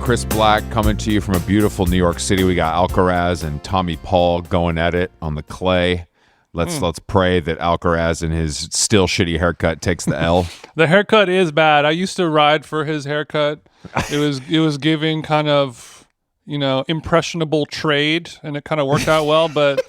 Chris Black coming to you from a beautiful New York City. We got Alcaraz and Tommy Paul going at it on the clay. Let's pray that Alcaraz and his still shitty haircut takes the L. The haircut is bad. I used to ride for his haircut. It was giving kind of, impressionable trade, and it kind of worked out well. But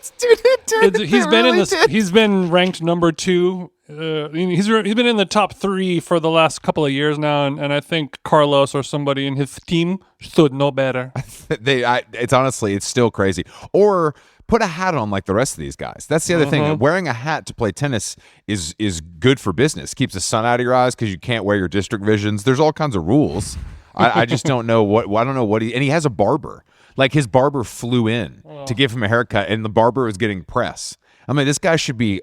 he's been ranked number 2. He's been in the top 3 for the last couple of years now, and I think Carlos or somebody in his team should know better. It's still crazy. Or put a hat on like the rest of these guys. That's the other thing. Wearing a hat to play tennis is good for business. Keeps the sun out of your eyes because you can't wear your district visions. There's all kinds of rules. I just don't know I don't know what and he has a barber. Like his barber flew in to give him a haircut, and the barber was getting press. I mean, this guy should be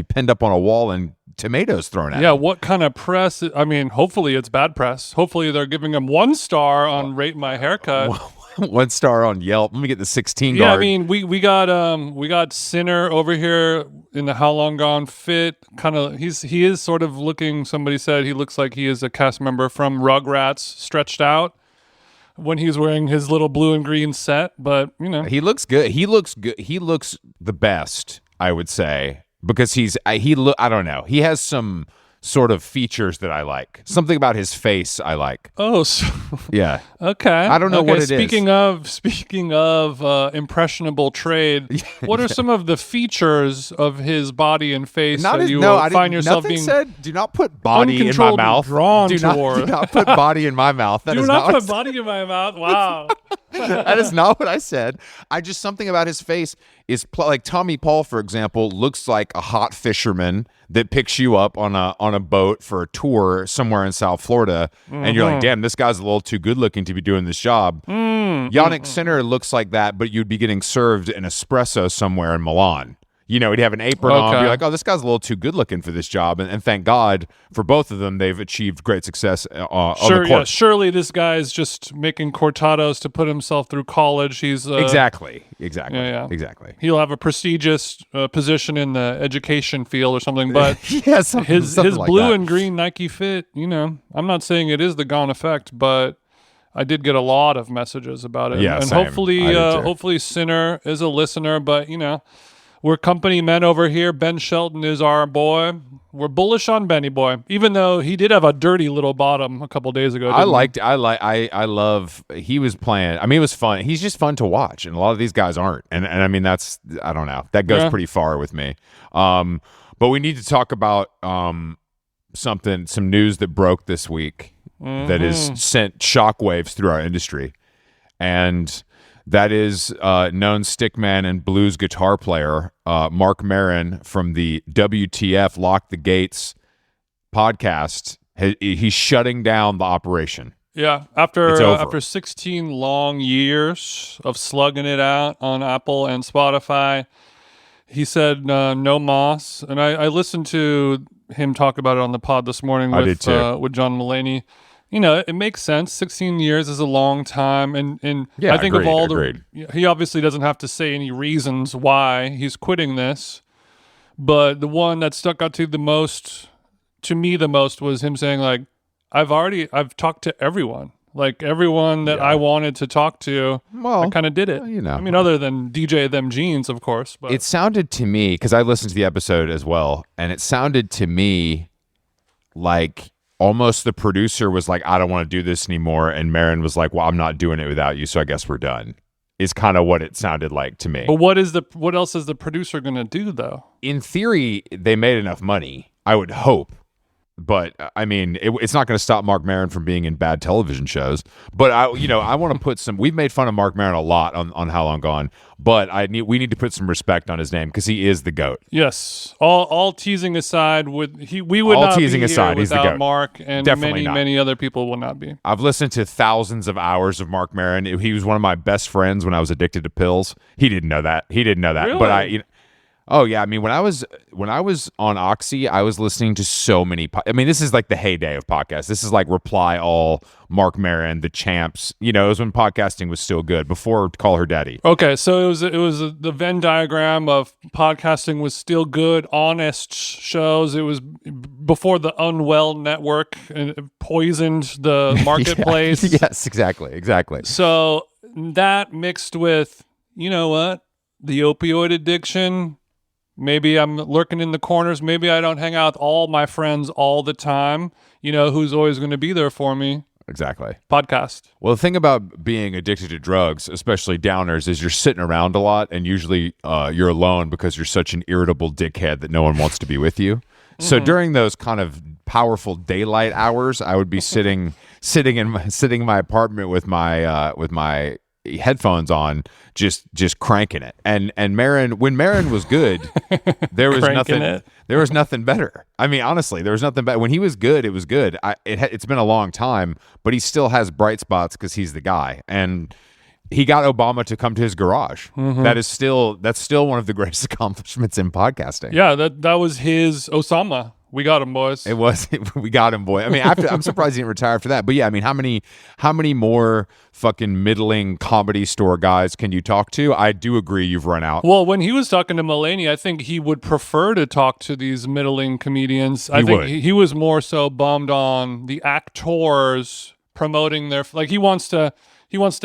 pinned up on a wall and tomatoes thrown at him. Yeah, what kind of press? I mean, hopefully it's bad press. Hopefully they're giving him 1 star on Rate My Haircut. 1 star on Yelp. Let me get the 16 Yeah, guard. I mean, we got Sinner over here in the How Long Gone Fit. Kind of, he is sort of looking. Somebody said he looks like he is a cast member from Rugrats, stretched out when he's wearing his little blue and green set. But he looks good. He looks good. He looks the best, I would say, because I don't know. He has some sort of features that I like. Something about his face I like. Oh, yeah. Okay. I don't know what it is. Speaking of impressionable trade, what are some of the features of his body and face that you find yourself being said, do not put body in my mouth. Drawn do toward. not put body in my mouth. Do not put body in my mouth. Wow. That is not what I said. Something about his face is like Tommy Paul, for example, looks like a hot fisherman that picks you up on a boat for a tour somewhere in South Florida, and you're like, damn, this guy's a little too good looking to be doing this job. Yannick Sinner looks like that, but you'd be getting served an espresso somewhere in Milan. He'd have an apron on, be like, oh, this guy's a little too good looking for this job. And thank God for both of them, they've achieved great success on the court. Yeah, surely this guy's just making cortados to put himself through college. He's Exactly. He'll have a prestigious position in the education field or something. But something his like blue that. and green Nike Fit, I'm not saying it is the Gone effect, but I did get a lot of messages about it. Yeah, and same. hopefully Sinner is a listener, but we're company men over here. Ben Shelton is our boy. We're bullish on Benny boy, even though he did have a dirty little bottom a couple days ago. I love. He was playing. I mean, it was fun. He's just fun to watch, and a lot of these guys aren't. And I mean, I don't know. That goes pretty far with me. But we need to talk about some news that broke this week that has sent shockwaves through our industry, and that is known stickman and blues guitar player Marc Maron from the WTF Lock the Gates podcast. He's shutting down the operation. Yeah, after 16 long years of slugging it out on Apple and Spotify, he said no mas. And I listened to him talk about it on the pod this morning with John Mulaney. It makes sense. 16 years is a long time, and I think of all he obviously doesn't have to say any reasons why he's quitting this, but the one that stuck out to me the most was him saying, like, I've talked to everyone, like everyone that I wanted to talk to. Well, I kind of did it. I mean, other than DJ Them Jeans, of course. But it sounded to me, because I listened to the episode as well, and it sounded to me like almost the producer was like, I don't want to do this anymore. And Maron was like, well, I'm not doing it without you, so I guess we're done. Is kind of what it sounded like to me. But what else is the producer going to do, though? In theory, they made enough money, I would hope. But I mean, it's not going to stop Marc Maron from being in bad television shows. But I want to put some. We've made fun of Marc Maron a lot on How Long Gone, but we need to put some respect on his name because he is the GOAT. Yes, all teasing aside, we would not be here without Marc, and many other people will not be. I've listened to thousands of hours of Marc Maron. He was one of my best friends when I was addicted to pills. He didn't know that. Really? But Oh yeah, I mean when I was on Oxy, I was listening to so many. I mean, this is like the heyday of podcasts. This is like Reply All, Marc Maron, The Champs. You know, it was when podcasting was still good before Call Her Daddy. Okay, so it was the Venn diagram of podcasting was still good, honest shows. It was before the Unwell Network poisoned the marketplace. Yes, exactly. So that mixed with, you know what, the opioid addiction. Maybe I'm lurking in the corners. Maybe I don't hang out with all my friends all the time. You know, who's always going to be there for me? Exactly. Podcast. Well, the thing about being addicted to drugs, especially downers, is you're sitting around a lot, and usually you're alone because you're such an irritable dickhead that no one wants to be with you. So during those kind of powerful daylight hours, I would be sitting in my apartment with my headphones on, just cranking it. And Maron, when Maron was good, there was nothing better. I mean, honestly, there was nothing better. When he was good, it was good. It's been a long time, but he still has bright spots because he's the guy. And he got Obama to come to his garage. That's still one of the greatest accomplishments in podcasting. Yeah, that was his Osama. We got him, boys. We got him, boy. I mean, I'm surprised he didn't retire after that. But yeah, I mean, how many more fucking middling Comedy Store guys can you talk to? I do agree you've run out. Well, when he was talking to Mulaney, I think he would prefer to talk to these middling comedians. I think he was more so bummed on the actors promoting their, like, he wants to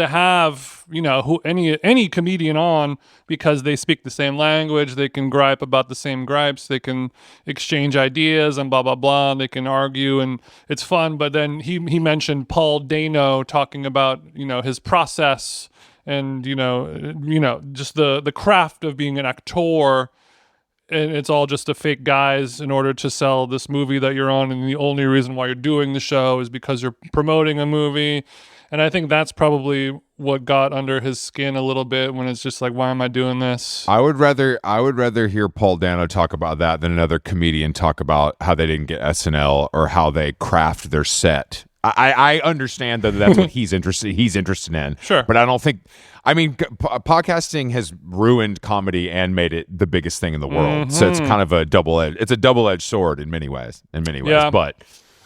have, you know, any comedian on because they speak the same language, they can gripe about the same gripes, they can exchange ideas and blah blah blah, and they can argue and it's fun. But then he mentioned Paul Dano talking about, you know, his process and you know just the craft of being an actor. And it's all just a fake guise in order to sell this movie that you're on, and the only reason why you're doing the show is because you're promoting a movie. And I think that's probably what got under his skin a little bit when it's just like, why am I doing this? I would rather hear Paul Dano talk about that than another comedian talk about how they didn't get SNL or how they craft their set. I understand that that's what he's interested in. Sure. But I don't think, I mean, podcasting has ruined comedy and made it the biggest thing in the world. So it's kind of a double-edged sword in many ways. Yeah. But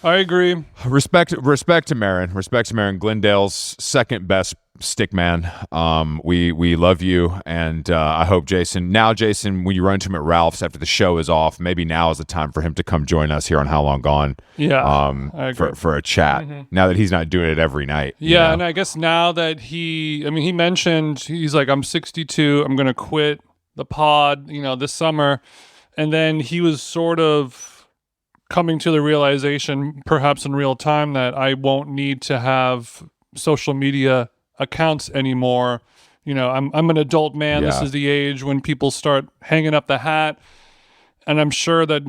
I agree. Respect to Maron. Glendale's second best stick man. We love you, and I hope Jason, when you run into him at Ralph's after the show is off, maybe now is the time for him to come join us here on How Long Gone. Yeah, I agree. For a chat. Now that he's not doing it every night. Yeah, and I guess now that he mentioned he's like, I'm 62, I'm gonna quit the pod, this summer, and then he was sort of coming to the realization, perhaps in real time, that I won't need to have social media accounts anymore. I'm an adult man. Yeah. This is the age when people start hanging up the hat, and I'm sure that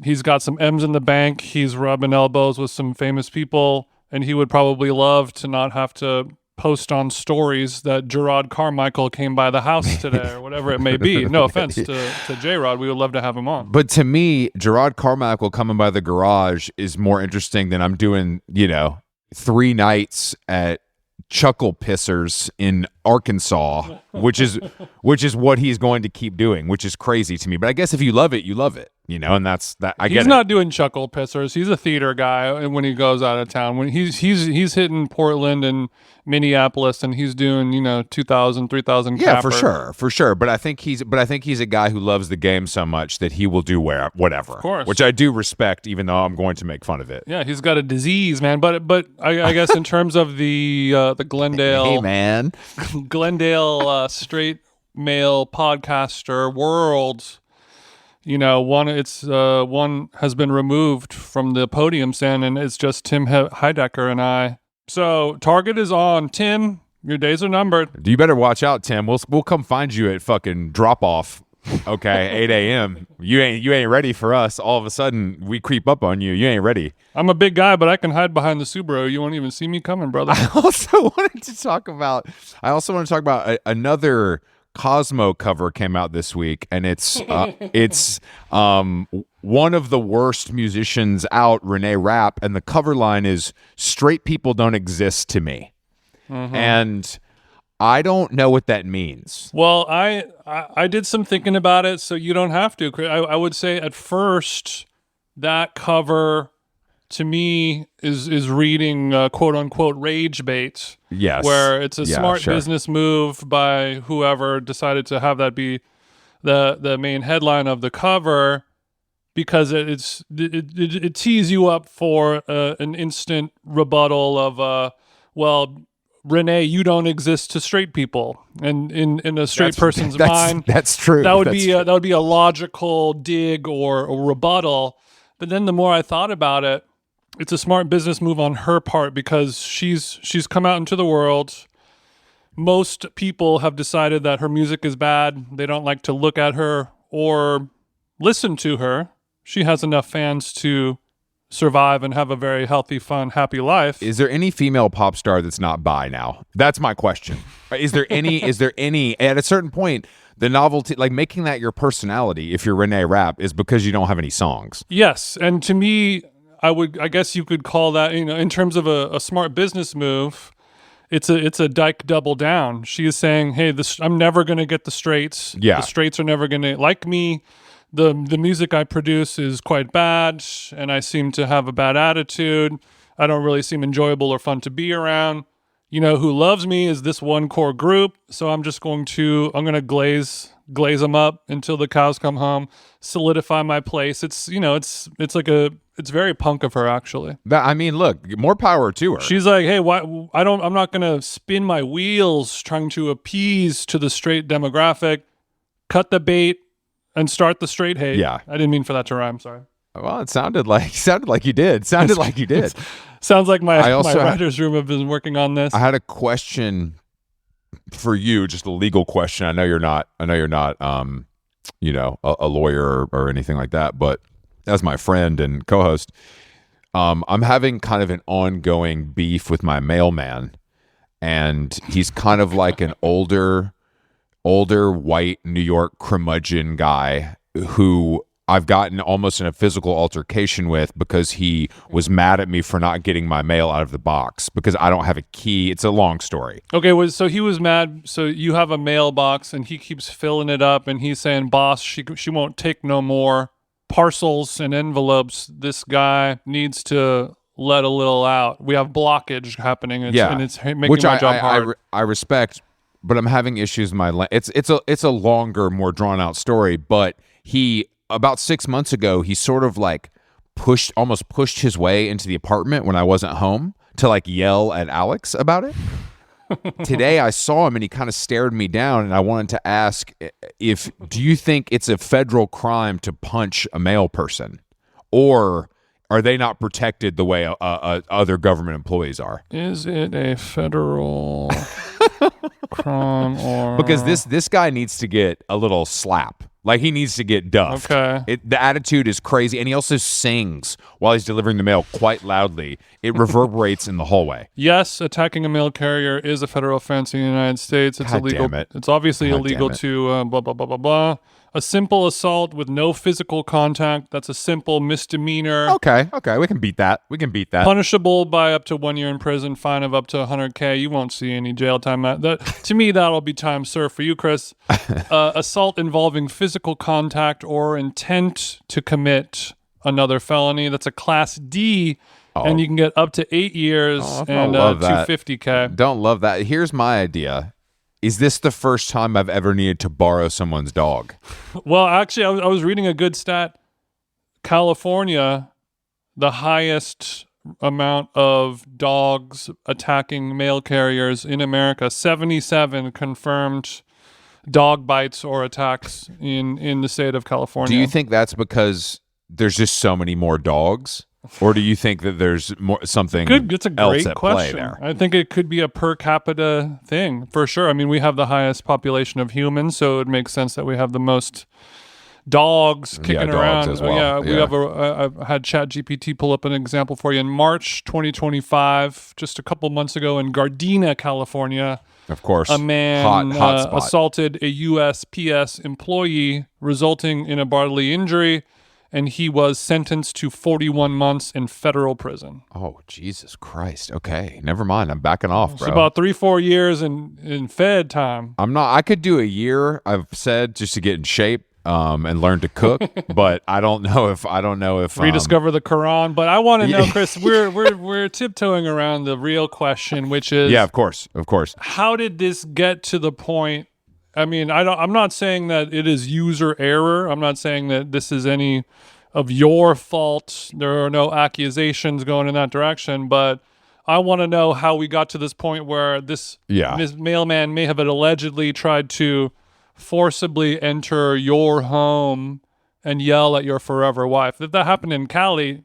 he's got some M's in the bank. He's rubbing elbows with some famous people, and he would probably love to not have to post on stories that Gerard Carmichael came by the house today or whatever it may be. No offense to J-Rod. We would love to have him on. But to me, Gerard Carmichael coming by the garage is more interesting than I'm doing, 3 nights at Chuckle Pissers in Arkansas, which is what he's going to keep doing, which is crazy to me. But I guess if you love it, you love it, and that's that. He's not doing Chuckle Pissers. He's a theater guy, and when he goes out of town, when he's hitting Portland and Minneapolis, and he's doing 2,000, 3,000. Yeah, for sure. But I think he's a guy who loves the game so much that he will do whatever. Of course, which I do respect, even though I'm going to make fun of it. Yeah, he's got a disease, man. But I guess in terms of the Glendale, hey man, Glendale straight male podcaster world. One has been removed from the podium stand, and it's just Tim Heidecker and I. So Target is on. Tim, your days are numbered. You better watch out, Tim. We'll come find you at fucking drop off. Okay, 8 a.m. You ain't ready for us. All of a sudden, we creep up on you. You ain't ready. I'm a big guy, but I can hide behind the Subaru. You won't even see me coming, brother. I also wanted to talk about another Cosmo cover came out this week, and it's one of the worst musicians out, Reneé R, and the cover line is "Straight people don't exist to me," and I don't know what that means. Well, I did some thinking about it, so you don't have to. I would say at first that cover to me is reading quote unquote rage bait. Yes, where it's a smart business move by whoever decided to have that be the main headline of the cover, because it tees you up for an instant rebuttal of well, Reneé, you don't exist to straight people, and in a straight person's mind, that's true. That would be a logical dig or a rebuttal. But then the more I thought about it, it's a smart business move on her part, because she's come out into the world. Most people have decided that her music is bad. They don't like to look at her or listen to her. She has enough fans to survive and have a very healthy, fun, happy life. Is there any female pop star that's not bi now? That's my question. Is there any at a certain point, the novelty, like making that your personality, if you're Reneé Rapp, is because you don't have any songs? Yes. And to me, I guess you could call that, in terms of a smart business move, it's a dyke double down. She is saying, hey, I'm never going to get the straights. Yeah. The straights are never going to like me. The music I produce is quite bad, and I seem to have a bad attitude. I don't really seem enjoyable or fun to be around. Who loves me is this one core group, so I'm going to glaze them up until the cows come home, solidify my place. It's very punk of her, actually. Look, more power to her. She's like, hey, I'm not going to spin my wheels trying to appease to the straight demographic. Cut the bait and start the straight hate. Yeah. I didn't mean for that to rhyme, sorry. Well, it sounded like you did. Sounds like my writer's room have been working on this. I had a question for you, just a legal question. I know you're not a lawyer or anything like that, but as my friend and co-host, I'm having kind of an ongoing beef with my mailman, and he's kind of like an older white New York curmudgeon guy who I've gotten almost in a physical altercation with because he was mad at me for not getting my mail out of the box because I don't have a key. It's a long story. Okay, so he was mad. So you have a mailbox and he keeps filling it up, and he's saying, boss, she won't take no more parcels and envelopes. This guy needs to let a little out. We have blockage happening, and it's making my job hard. I respect, but I'm having issues with my it's a longer, more drawn out story, but he about 6 months ago, he sort of like almost pushed his way into the apartment when I wasn't home to like yell at Alex about it. Today I saw him and he kind of stared me down, and I wanted to ask do you think it's a federal crime to punch a male person, or are they not protected the way other government employees are? Is it a federal crime or... Because this guy needs to get a little slap. Like, he needs to get duffed. Okay. The attitude is crazy, and he also sings while he's delivering the mail quite loudly. It reverberates in the hallway. Yes, attacking a mail carrier is a federal offense in the United States. It's illegal. Damn it. It's obviously illegal to blah, blah, blah, blah, blah. A simple assault with no physical contact, that's a simple misdemeanor. Okay, we can beat that. Punishable by up to 1 year in prison, fine of up to $100K. You won't see any jail time. To me, that'll be time served for you, Chris. Assault involving physical contact or intent to commit another felony. That's a Class D, and you can get up to 8 years and $250K. Don't love that. Here's my idea. Is this the first time I've ever needed to borrow someone's dog? Well, actually, I was reading a good stat. California, the highest amount of dogs attacking mail carriers in America, 77 confirmed dog bites or attacks in the state of California. Do you think that's because there's just so many more dogs? Or do you think that there's something It's a great else at question. play there? I think it could be a per capita thing, for sure. I mean, we have the highest population of humans, so it makes sense that we have the most dogs kicking around. Dogs as well. We have I had ChatGPT pull up an example for you. In March 2025, just a couple months ago in Gardena, California, of course, a man hot spot. assaulted a USPS employee, resulting in a bodily injury. and he was sentenced to 41 months in federal prison. Oh, Jesus Christ. Okay, never mind. I'm backing off, bro. It's about 3-4 years in Fed time. I could do a year, I've said, just to get in shape and learn to cook, but I don't know if rediscover the Quran. But I want to know, Chris, we're tiptoeing around the real question, which is, yeah, of course. How did this get to the point? I mean, I'm not saying that it is user error. I'm not saying that this is any of your fault. There are no accusations going in that direction, but I want to know how we got to this point where this mailman may have allegedly tried to forcibly enter your home and yell at your forever wife. If that happened in Cali,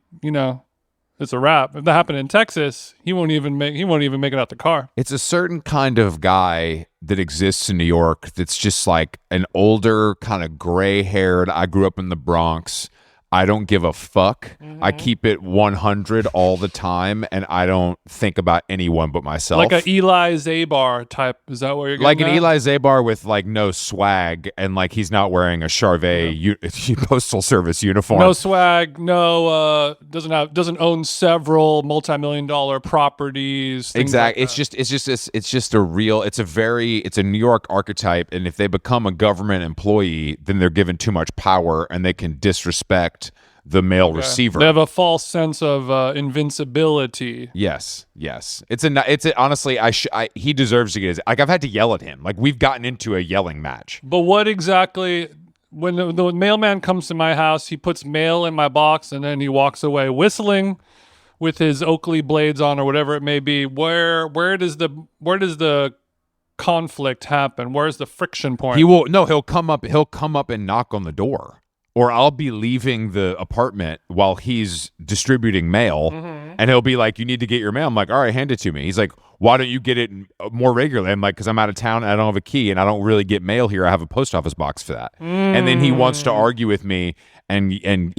it's a wrap. If that happened in Texas, he won't even make it out the car. It's a certain kind of guy that exists in New York that's just like an older, kind of gray-haired, I grew up in the Bronx, I don't give a fuck. Mm-hmm. I keep it 100 all the time, and I don't think about anyone but myself. Like a Eli Zabar type. Is that what you're getting like at? An Eli Zabar with like no swag, and like he's not wearing a Charvet Postal Service uniform. No swag. No, doesn't own several multi-million-dollar properties. Exactly. Like it's just a real. It's a New York archetype, and if they become a government employee, then they're given too much power, and they can disrespect the mail receiver. They have a false sense of invincibility. Yes. Honestly, he deserves to get his. Like, I've had to yell at him. Like, we've gotten into a yelling match. But what exactly? When the mailman comes to my house, he puts mail in my box and then he walks away whistling with his Oakley blades on or whatever it may be. Where does the conflict happen? Where's the friction point? He'll come up and knock on the door. Or I'll be leaving the apartment while he's distributing mail, and he'll be like, "You need to get your mail." I'm like, "All right, hand it to me." He's like, "Why don't you get it more regularly?" I'm like, "Because I'm out of town and I don't have a key and I don't really get mail here. I have a post office box for that." And then he wants to argue with me, and I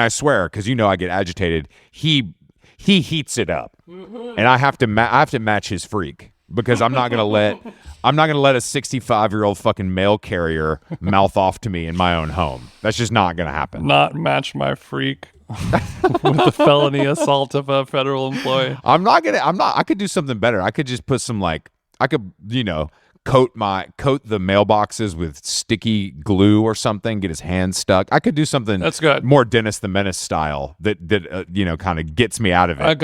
swear, because I get agitated. He heats it up, and I have to match his freak. Because I'm not gonna let a 65-year-old fucking mail carrier mouth off to me in my own home. That's just not gonna happen. Not match my freak with the felony assault of a federal employee. I could do something better. I could just put some coat the mailboxes with sticky glue or something, get his hands stuck. I could do something that's good, more Dennis the Menace style that kind of gets me out of it. I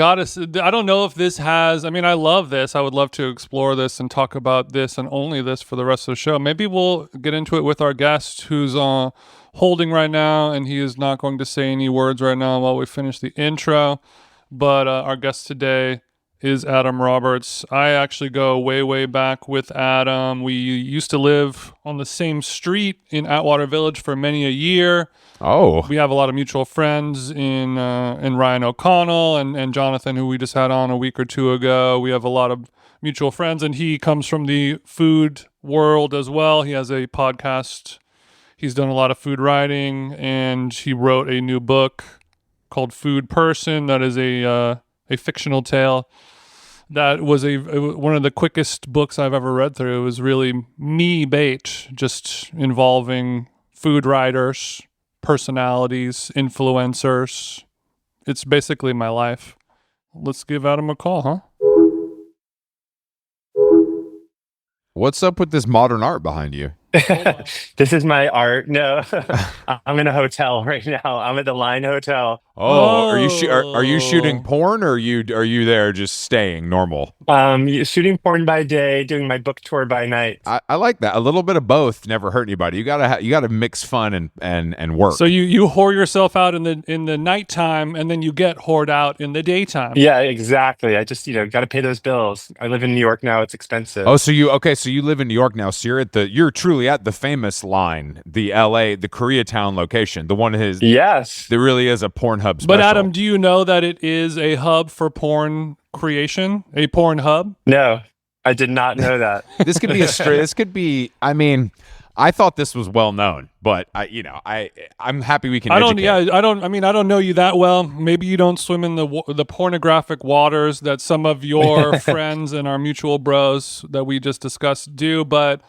don't know if this has, I love this. I would love to explore this and talk about this and only this for the rest of the show. Maybe we'll get into it with our guest who's holding right now, and he is not going to say any words right now while we finish the intro. But our guest today is Adam Roberts. I actually go way, way back with Adam. We used to live on the same street in Atwater Village for many a year. Oh. We have a lot of mutual friends in Ryan O'Connell and Jonathan, who we just had on a week or two ago. We have a lot of mutual friends, and he comes from the food world as well. He has a podcast. He's done a lot of food writing, and he wrote a new book called Food Person. That is a fictional tale. That was one of the quickest books I've ever read through. It was really me bait, just involving food writers, personalities, influencers. It's basically my life. Let's give Adam a call, huh? What's up with this modern art behind you? This is my art. No, I'm in a hotel right now. I'm at the Line Hotel. Oh, are you shooting porn, or are you there just staying normal? Shooting porn by day, doing my book tour by night. I like that. A little bit of both never hurt anybody. You gotta mix fun and work. So you whore yourself out in the nighttime, and then you get whored out in the daytime. Yeah, exactly. I just got to pay those bills. I live in New York now. It's expensive. Oh, so you live in New York now. So you're truly at the famous Line, the LA, the Koreatown location, the one yes, there really is a porn hub special. But Adam, do you know that it is a hub for porn creation, a porn hub? No, I did not know that. This could be. I thought this was well known, but I'm happy we can. I don't know you that well. Maybe you don't swim in the pornographic waters that some of your friends and our mutual bros that we just discussed do, but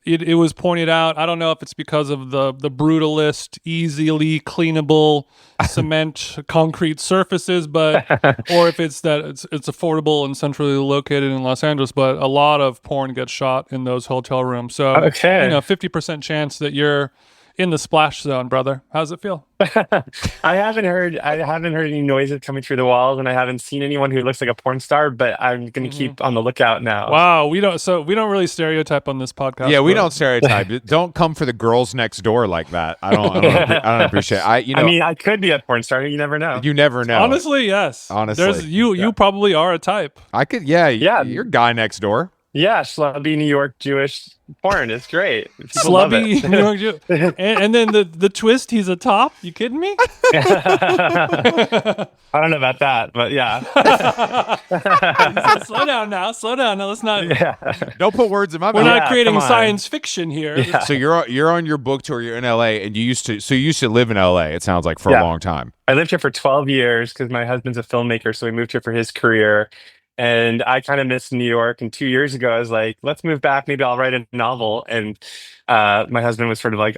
it was pointed out. I don't know if it's because of the brutalist, easily cleanable cement concrete surfaces, but or if it's that it's affordable and centrally located in Los Angeles. But a lot of porn gets shot in those hotel rooms. So 50% chance that you're in the splash zone, brother. How's it feel? I haven't heard any noises coming through the walls, and I haven't seen anyone who looks like a porn star, but I'm gonna keep on the lookout now. Wow, we don't really stereotype on this podcast. Yeah, we don't stereotype. Don't come for the girls next door like that. I don't appreciate it. I mean, I could be a porn star. You never know. You never know. Honestly, yes. Honestly. You probably are a type. I could you're guy next door. Yeah, schlubby New York Jewish porn is great. People love Slubby it. New York Jew. And then the twist, he's a top. You kidding me? I don't know about that, but yeah. Slow down now. Let's not. Yeah. Don't put words in my mouth. We're not creating science fiction here. Yeah. So you're on your book tour. You're in LA, and you used to live in LA. It sounds like for a long time. I lived here for 12 years because my husband's a filmmaker, so we moved here for his career. And I kind of missed New York. And 2 years ago, I was like, let's move back. Maybe I'll write a novel. And my husband was sort of like,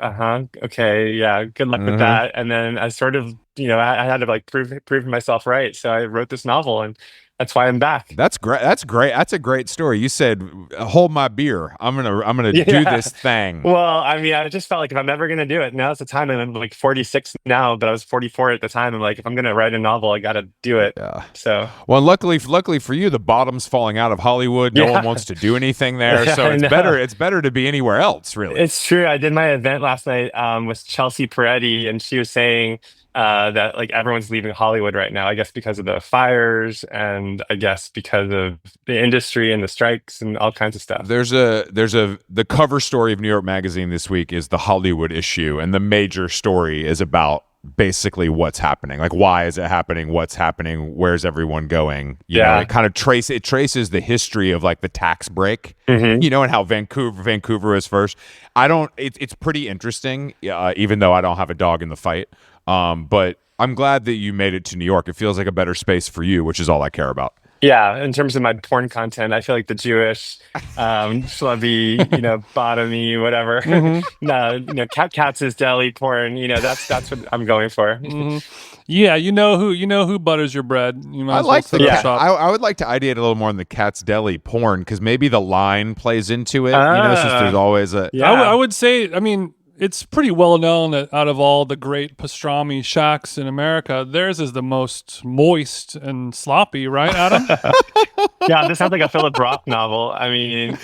okay, yeah, good luck with that. And then I sort of, I had to like prove myself right. So I wrote this novel, and that's why I'm back. That's great. That's great. That's a great story. You said, "Hold my beer. I'm gonna do this thing." Well, I mean, I just felt like if I'm ever gonna do it, now's the time. And I'm like 46 now, but I was 44 at the time. I'm like, if I'm gonna write a novel, I gotta do it. Yeah. So well, luckily for you, the bottom's falling out of Hollywood. No one wants to do anything there, so it's better. It's better to be anywhere else. Really, it's true. I did my event last night with Chelsea Peretti, and she was saying that like everyone's leaving Hollywood right now, I guess because of the fires, and I guess because of the industry and the strikes and all kinds of stuff. The cover story of New York Magazine this week is the Hollywood issue, and the major story is about basically what's happening. Like, why is it happening? What's happening? Where's everyone going? You know, it kind of traces the history of like the tax break, and how Vancouver is first. It's pretty interesting, even though I don't have a dog in the fight. But I'm glad that you made it to New York. It feels like a better space for you, which is all I care about. Yeah, in terms of my porn content, I feel like the Jewish, schlubby, bottomy, whatever. Katz's deli porn. That's what I'm going for. Yeah, you know who butters your bread. You might I would like to ideate a little more on the Katz deli porn, because maybe the line plays into it. Since there's always a. Yeah. I would say. I mean, it's pretty well known that out of all the great pastrami shacks in America, theirs is the most moist and sloppy, right, Adam? Yeah, this sounds like a Philip Roth novel. I mean,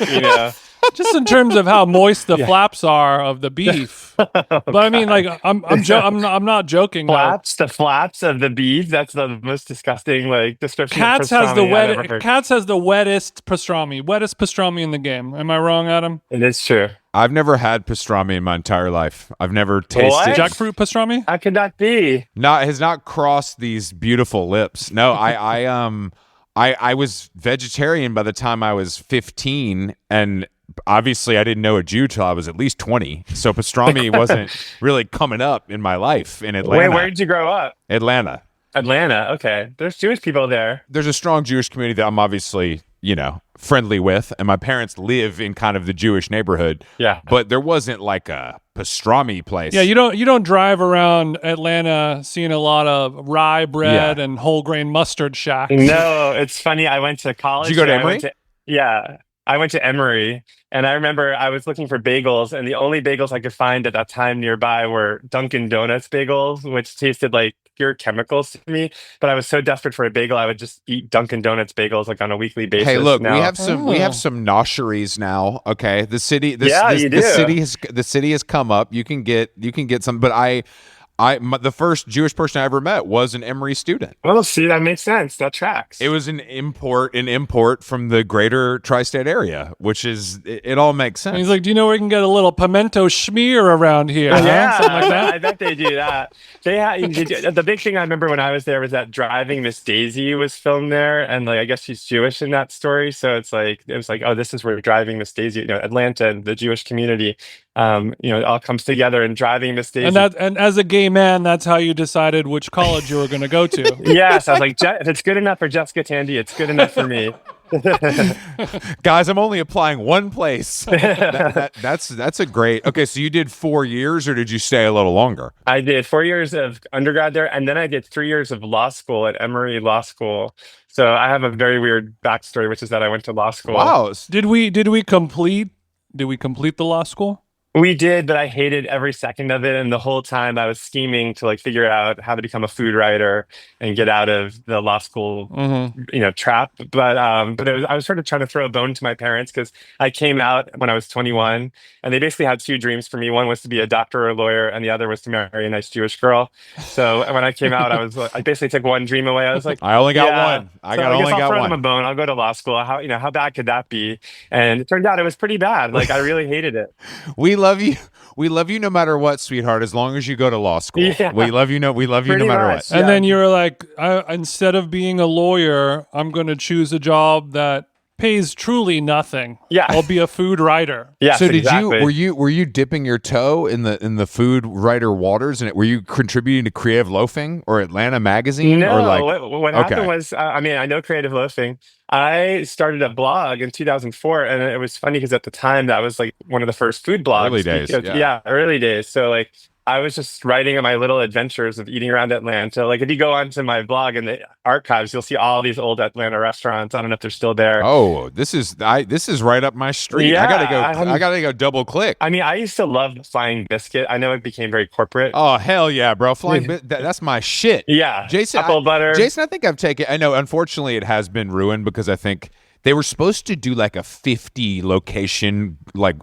just in terms of how moist the flaps are of the beef. But I mean, like, I'm not joking. The flaps of the beef. That's the most disgusting description. Katz has the wettest pastrami in the game. Am I wrong, Adam? It is true. I've never had pastrami in my entire life. I've never tasted jackfruit pastrami. How could that be? Has not crossed these beautiful lips. No, I was vegetarian by the time I was 15, and obviously I didn't know a Jew till I was at least 20. So pastrami wasn't really coming up in my life in Atlanta. Where did you grow up? Atlanta. Okay. There's Jewish people there. There's a strong Jewish community that I'm obviously, friendly with, and my parents live in kind of the Jewish neighborhood. Yeah. But there wasn't like a pastrami place. Yeah, you don't drive around Atlanta seeing a lot of rye bread and whole grain mustard shacks. No, it's funny. I went to college. Did you go to Emory? I went to Emory, and I remember I was looking for bagels, and the only bagels I could find at that time nearby were Dunkin' Donuts bagels, which tasted like pure chemicals to me. But I was so desperate for a bagel, I would just eat Dunkin' Donuts bagels on a weekly basis. Hey, look, now. we have some nosheries now. Okay, the city has come up. You can get some, but the first Jewish person I ever met was an Emory student. Well, see, that makes sense. That tracks. It was an import from the greater tri-state area, which is, it all makes sense. And he's like, do you know where we can get a little pimento schmear around here? Yeah, something like that. I bet they do that. The big thing I remember when I was there was that Driving Miss Daisy was filmed there, and I guess she's Jewish in that story. So it was like, oh, this is where Driving Miss Daisy, Atlanta and the Jewish community. It all comes together in Driving Miss Daisy. And as a gay man, that's how you decided which college you were going to go to. Yes, I was like, if it's good enough for Jessica Tandy, it's good enough for me. Guys, I'm only applying one place. That's a great. Okay, so you did 4 years, or did you stay a little longer? I did 4 years of undergrad there, and then I did 3 years of law school at Emory Law School. So I have a very weird backstory, which is that I went to law school. Wow. Did we complete the law school? We did, but I hated every second of it. And the whole time I was scheming to like figure out how to become a food writer and get out of the law school, trap. But I was sort of trying to throw a bone to my parents because I came out when I was 21, and they basically had two dreams for me. One was to be a doctor or a lawyer, and the other was to marry a nice Jewish girl. So when I came out, I basically took one dream away. I was like, I only got yeah. one. I guess only I'll got throw one. them a bone. I'll go to law school. How bad could that be? And it turned out it was pretty bad. Like I really hated it. We love you. We love you no matter what, sweetheart. As long as you go to law school, Yeah. we love you. We love you no Pretty matter much. what. And then you're like, instead of being a lawyer, I'm going to choose a job that pays truly nothing. Yeah. I'll be a food writer. Yes, So exactly. were you dipping your toe in the food writer waters, and were you contributing to Creative Loafing or Atlanta Magazine? No, or like, what happened was, I know Creative Loafing. I started a blog in 2004, and it was funny because at the time that was like one of the first food blogs. Early days, Yeah, early days. So like I was just writing my little adventures of eating around Atlanta. Like if you go onto my blog in the archives, you'll see all these old Atlanta restaurants. I don't know if they're still there. Oh, this is right up my street. Yeah, I gotta go double click. I mean, I used to love Flying Biscuit. I know it became very corporate. Oh hell yeah, bro! That's my shit. Yeah, Jason. apple butter. Jason, I think I've taken. I know. Unfortunately, it has been ruined because I think they were supposed to do like a 50 location like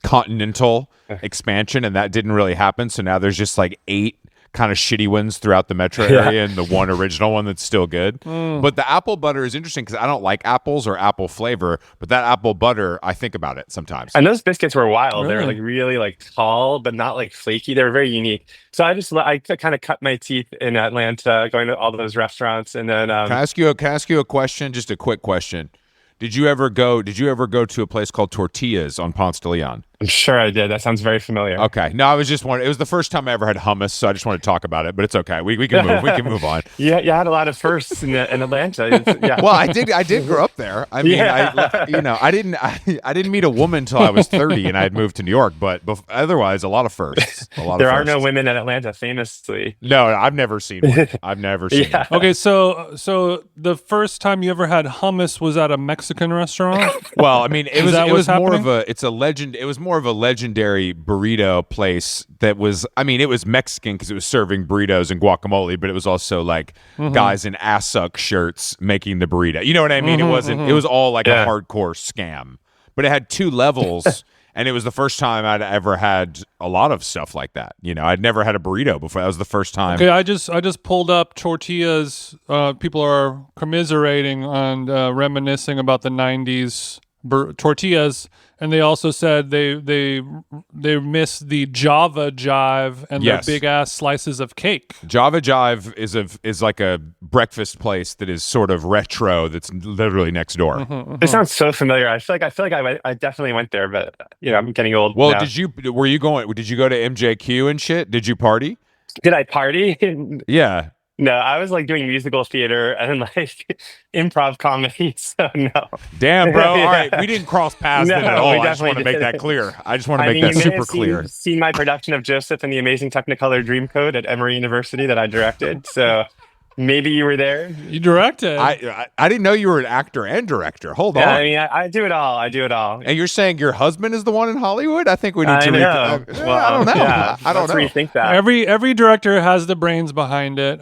continental expansion, and that didn't really happen. So now there's just like 8 kind of shitty ones throughout the metro area, and the one original one that's still good. But the apple butter is interesting because I don't like apples or apple flavor, but that apple butter, I think about it sometimes. And those biscuits were wild. They were Really? like really like tall, but not like flaky. They were very unique. So I kind of cut my teeth in Atlanta, going to all those restaurants, and then Can I ask you a question? Just a quick question. Did you ever go to a place called Tortillas on Ponce de Leon? I'm sure I did. That sounds very familiar. Okay. No, I was just wondering. It was the first time I ever had hummus, so I just wanted to talk about it. But it's okay. We can move. We can move on. Yeah, you had a lot of firsts in Atlanta. Yeah. Well, I did grow up there. I mean, I didn't meet a woman until I was 30, and I had moved to New York. But otherwise, a lot of firsts. There are no women in Atlanta, famously. No, I've never seen one. I've never seen one. Okay, so the first time you ever had hummus was at a Mexican restaurant? Well, I mean, it was more of a legendary burrito place that was, I mean, it was Mexican because it was serving burritos and guacamole, but it was also like guys in ass-suck shirts making the burrito. You know what I mean? It was all like a hardcore scam, but it had 2 levels. And it was the first time I'd ever had a lot of stuff like that. You know, I'd never had a burrito before. That was the first time. Okay, I just pulled up Tortillas. People are commiserating and reminiscing about the 90s tortillas, and they also said they miss the Java Jive and their big ass slices of cake. Java Jive is like a breakfast place that is sort of retro. That's literally next door. It sounds so familiar. I feel like I definitely went there, but I'm getting old. Well, now. did you go to MJQ and shit? Did you party? Did I party? Yeah. No, I was like doing musical theater and like improv comedy. So no. Damn, bro. All right, we didn't cross paths then at all. I just want to make that didn't. clear. I just want to make that super clear. Seen my production of Joseph and the Amazing Technicolor Dreamcoat at Emory University that I directed. So maybe you were there. You directed. I didn't know you were an actor and director. Hold on. I mean, I do it all. I do it all. And you're saying your husband is the one in Hollywood? I think we need to. Well, I don't know. Yeah, I don't know. Rethink that. Every director has the brains behind it.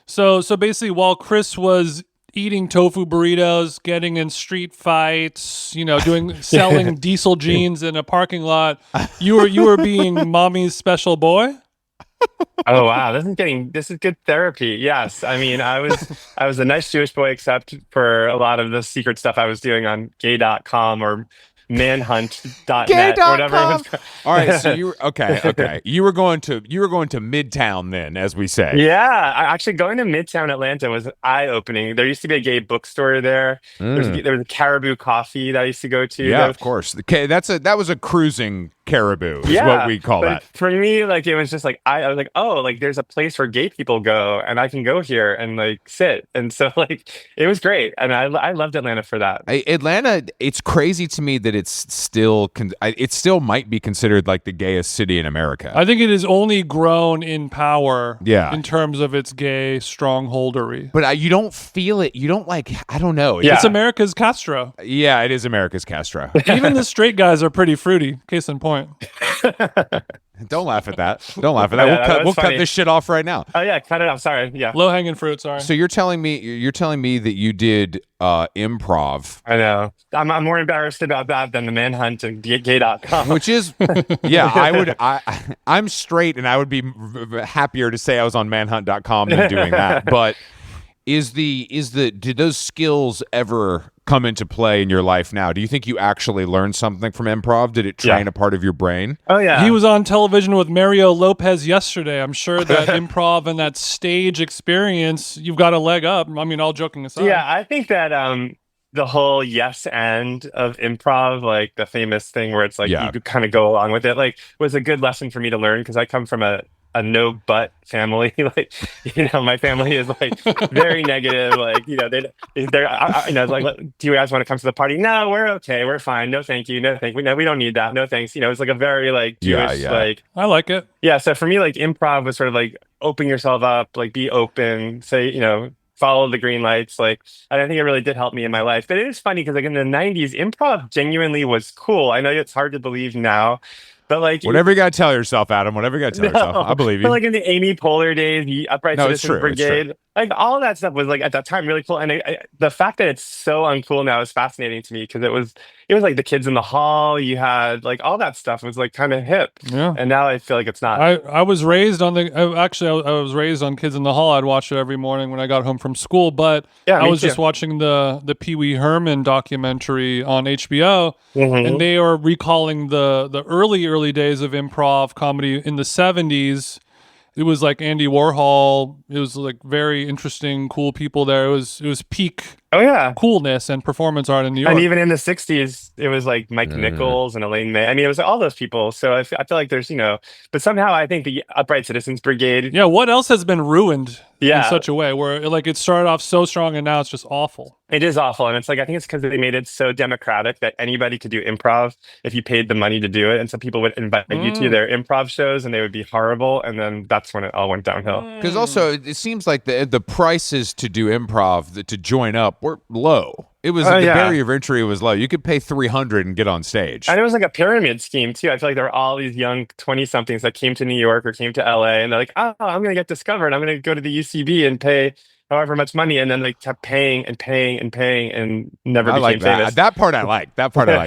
So basically, while Chris was eating tofu burritos, getting in street fights, selling diesel jeans in a parking lot, you were being mommy's special boy. Oh wow, this is good therapy. Yes, I mean I was a nice Jewish boy, except for a lot of the secret stuff I was doing on gay.com or manhunt.net or whatever it was. All right, so you were okay. You were going to Midtown then, as we say. Yeah, actually going to Midtown Atlanta was eye-opening. There used to be a gay bookstore there. There was a Caribou Coffee that I used to go to. Yeah, of course. That was a cruising Caribou is what we call that. For me, like it was just like I was like, oh, like there's a place where gay people go, and I can go here and like sit. And so like it was great, and I loved Atlanta for that. Atlanta, it's crazy to me that it still might be considered like the gayest city in America. I think it has only grown in power, yeah, in terms of its gay strongholdery. But you don't feel it. You don't like. I don't know. It's America's Castro. Yeah, it is America's Castro. Even the straight guys are pretty fruity. Case in point. Don't laugh at that. Don't laugh at that. Yeah, we'll cut this shit off right now. Oh yeah, cut it off. Sorry. Yeah. Low hanging fruit. Sorry. So you're telling me that you did improv. I know. I'm more embarrassed about that than the Manhunt and gay.com. Which is, yeah, I'm straight and I would be happier to say I was on manhunt.com than doing that. But did those skills ever come into play in your life now? Do you think you actually learned something from improv? Did it train a part of your brain? Oh, yeah. He was on television with Mario Lopez yesterday. I'm sure that improv and that stage experience, you've got a leg up. I mean, all joking aside. Yeah, I think that the whole yes and of improv, like the famous thing where it's like you kind of go along with it, like was a good lesson for me to learn because I come from a no but family. Like, my family is like very negative. Like, they're like, do you guys want to come to the party? No, we're okay. We're fine. No, thank you. No, thank you. No, we don't need that. No, thanks. It's like a very like Jewish, like, I like it. Yeah. So for me, like improv was sort of like open yourself up, like be open, say, follow the green lights. Like, and I think it really did help me in my life. But it is funny because like in the 90s, improv genuinely was cool. I know it's hard to believe now. But like whatever you gotta tell yourself, Adam. Whatever you gotta tell yourself, I believe you. But like in the Amy Poehler days, the Upright Citizens Brigade, like all of that stuff was like at that time really cool. And the fact that it's so uncool now is fascinating to me because it was like the Kids in the Hall. You had like all that stuff was like kind of hip. Yeah. And now I feel like it's not. I was raised on I was raised on Kids in the Hall. I'd watch it every morning when I got home from school. But I was just watching the Pee Wee Herman documentary on HBO, and they are recalling the early days of improv comedy in the 70s. It was like Andy Warhol. It was like very interesting, cool people there. It was peak coolness and performance art in New York. And even in the 60s, it was like Mike Nichols and Elaine May. I mean, it was all those people. So I feel like there's, but somehow I think the Upright Citizens Brigade. Yeah, what else has been ruined in such a way where like it started off so strong and now it's just awful? It is awful. And it's like, I think it's because they made it so democratic that anybody could do improv if you paid the money to do it. And some people would invite you to their improv shows and they would be horrible. And then that's when it all went downhill. Because also it seems like the prices to do improv, to join up, were low. It was the barrier of entry was low. You could pay $300 and get on stage. And it was like a pyramid scheme too. I feel like there were all these young 20-somethings that came to New York or came to LA and they're like, oh, I'm going to get discovered. I'm going to go to the UCB and pay however much money, and then they kept paying and paying and paying and never became famous. That part I like.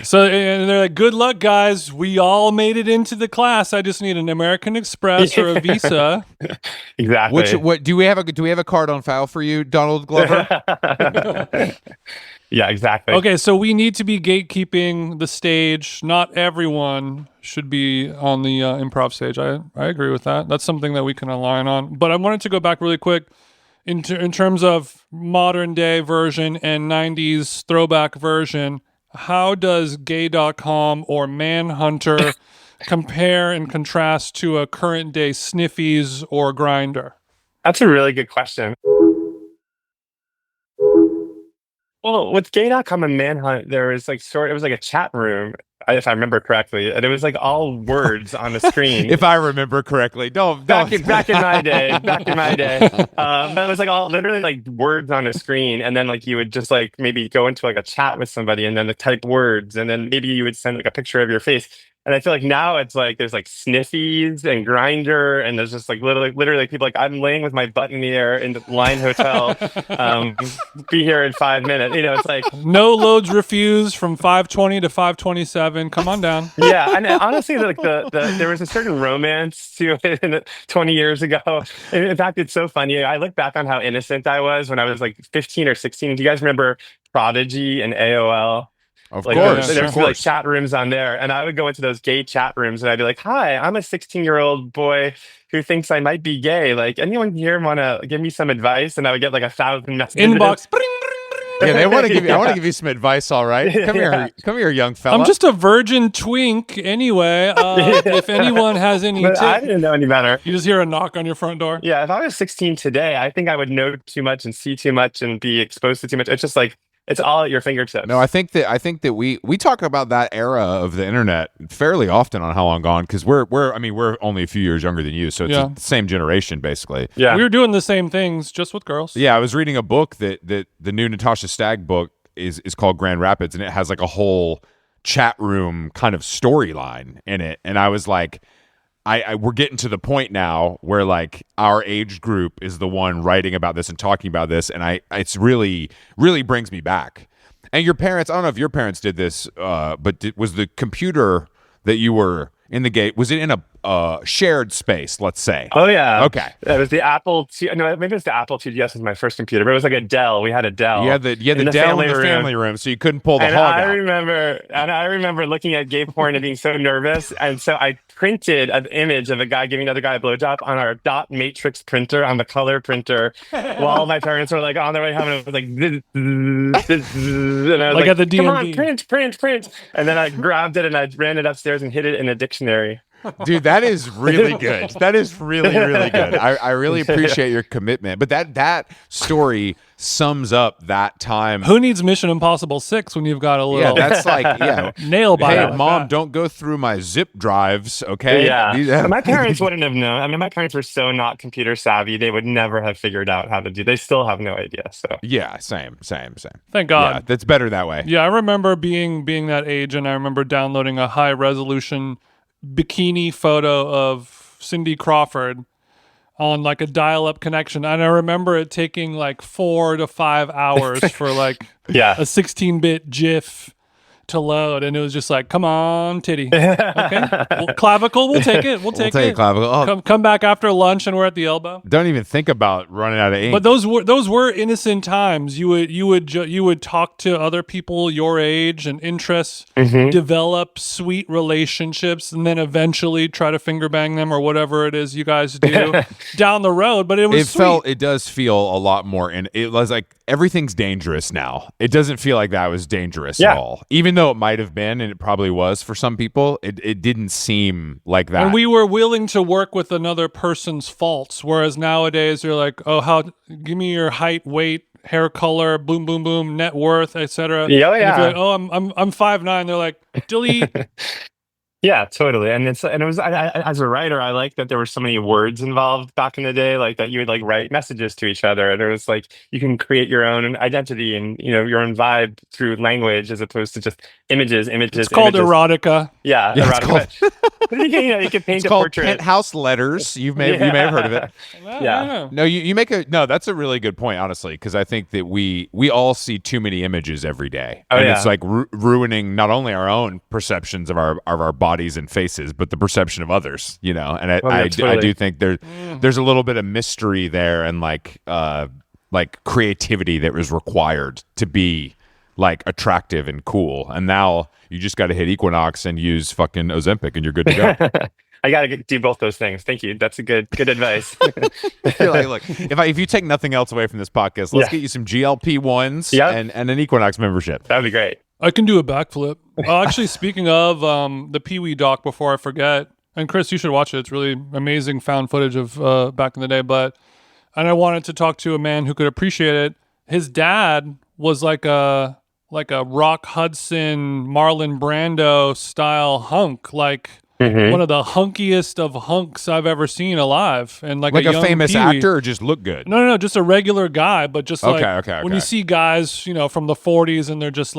So and they're like, good luck, guys. We all made it into the class. I just need an American Express or a Visa. Exactly. What do we have a card on file for you, Donald Glover? Yeah, exactly. Okay, so we need to be gatekeeping the stage. Not everyone should be on the improv stage. I agree with that. That's something that we can align on. But I wanted to go back really quick in terms of modern day version and 90s throwback version. How does gay.com or Manhunter compare and contrast to a current day Sniffies or Grindr? That's a really good question. Well, with gay.com and Manhunt, there was like it was like a chat room, if I remember correctly, and it was like all words on the screen. If I remember correctly, back in my day, but it was like all literally like words on a screen, and then like you would just like maybe go into like a chat with somebody, and then type words, and then maybe you would send like a picture of your face. And I feel like now it's like there's like Sniffies and Grindr, and there's just like literally people like, I'm laying with my butt in the air in the Line Hotel. Be here in 5 minutes. It's like no loads refused from 5:20 to 5:27. Come on down. Yeah, and honestly, like there was a certain romance to it 20 years ago. In fact, it's so funny. I look back on how innocent I was when I was like 15 or 16. Do you guys remember Prodigy and AOL? Of Like course, there of would be like course. chat rooms on there, and I would go into those gay chat rooms, and I'd be like, "Hi, I'm a 16-year-old boy who thinks I might be gay. Like, anyone here want to give me some advice?" And I would get like 1,000 messages. Inbox. Yeah, they want to give you. I want to give you some advice. All right, come Yeah. here, young fella. I'm just a virgin twink anyway. If anyone has any But I didn't know any better. you just hear a knock on your front door. Yeah, if I was 16 today, I think I would know too much and see too much and be exposed to too much. It's just like it's all at your fingertips. No, I think that we talk about that era of the internet fairly often on How Long Gone because we're only a few years younger than you, so it's the same generation basically. Yeah, We were doing the same things just with girls. Yeah, I was reading a book that the new Natasha Stagg book is called Grand Rapids, and it has like a whole chat room kind of storyline in it, and I was like, we're getting to the point now where like our age group is the one writing about this and talking about this, and it's really brings me back. And your parents, I don't know if your parents did this, but was the computer that you were in the gate, was it in a shared space, let's say? Oh yeah. Okay. It was the Apple. No, maybe it was the Apple 2GS was my first computer, but it was like a Dell. We had a Dell. You had the Dell in the family room, so you couldn't pull the hog out. I remember looking at gay porn and being so nervous, and so I printed an image of a guy giving another guy a blowjob on our dot matrix printer on the color printer, while my parents were like on their way home, and it was like, and I was like at the DMV. Come on, print, and then I grabbed it and I ran it upstairs and hid it in a dictionary. Dude, that is really good. That is really good. I really appreciate your commitment. But that story sums up that time. Who needs Mission Impossible 6 when you've got a little that's like nail biter? Hey, Mom, don't go through my zip drives, okay? Yeah. My parents wouldn't have known. I mean, my parents were so not computer savvy, they would never have figured out how to do. They still have no idea. So yeah, same. Thank God. Yeah, that's better that way. Yeah, I remember being that age, and I remember downloading a high resolution bikini photo of Cindy Crawford on like a dial-up connection, and I remember it taking like 4 to 5 hours for like a 16-bit GIF to load, and it was just like, come on, titty. Okay, clavicle, we'll take it. We'll take it. Clavicle. Oh, come back after lunch, and we're at the elbow. Don't even think about running out of ink. But those were innocent times. You would talk to other people your age and interests, develop sweet relationships, and then eventually try to finger bang them or whatever it is you guys do down the road. But it does feel a lot more, and it was like everything's dangerous now. It doesn't feel like that was dangerous at all, even though it might have been, and it probably was for some people. It didn't seem like that. And we were willing to work with another person's faults, whereas nowadays you're like, oh, give me your height, weight, hair color, boom, boom, boom, net worth, etc. Yeah, And if you're like, oh, I'm 5'9", they're like, delete. Yeah, totally. And it was as a writer, I like that there were so many words involved back in the day, like that you would like write messages to each other, and it was like you can create your own identity and your own vibe through language as opposed to just images. It's called erotica. Yeah, erotica. You can paint it's called portrait. Penthouse letters. You may have heard of it. Yeah. No, you make that's a really good point, honestly, because I think that we all see too many images every day, and it's like ruining not only our own perceptions of our bodies and faces, but the perception of others. And I do think there's a little bit of mystery there, and like creativity that was required to be like attractive and cool. And now you just got to hit Equinox and use fucking Ozempic, and you're good to go. I gotta do both those things. Thank you. That's a good advice. Look, if you take nothing else away from this podcast, let's get you some GLP-1s and an Equinox membership. That'd be great. I can do a backflip. Actually, speaking of the Pee Wee doc, before I forget, and Chris, you should watch it. It's really amazing found footage of back in the day. And I wanted to talk to a man who could appreciate it. His dad was like a Rock Hudson, Marlon Brando style hunk, like one of the hunkiest of hunks I've ever seen alive, and like a young famous Pee Wee. actor, or just look good. No, just a regular guy, but just okay. When you see guys, from the 40s, and they're just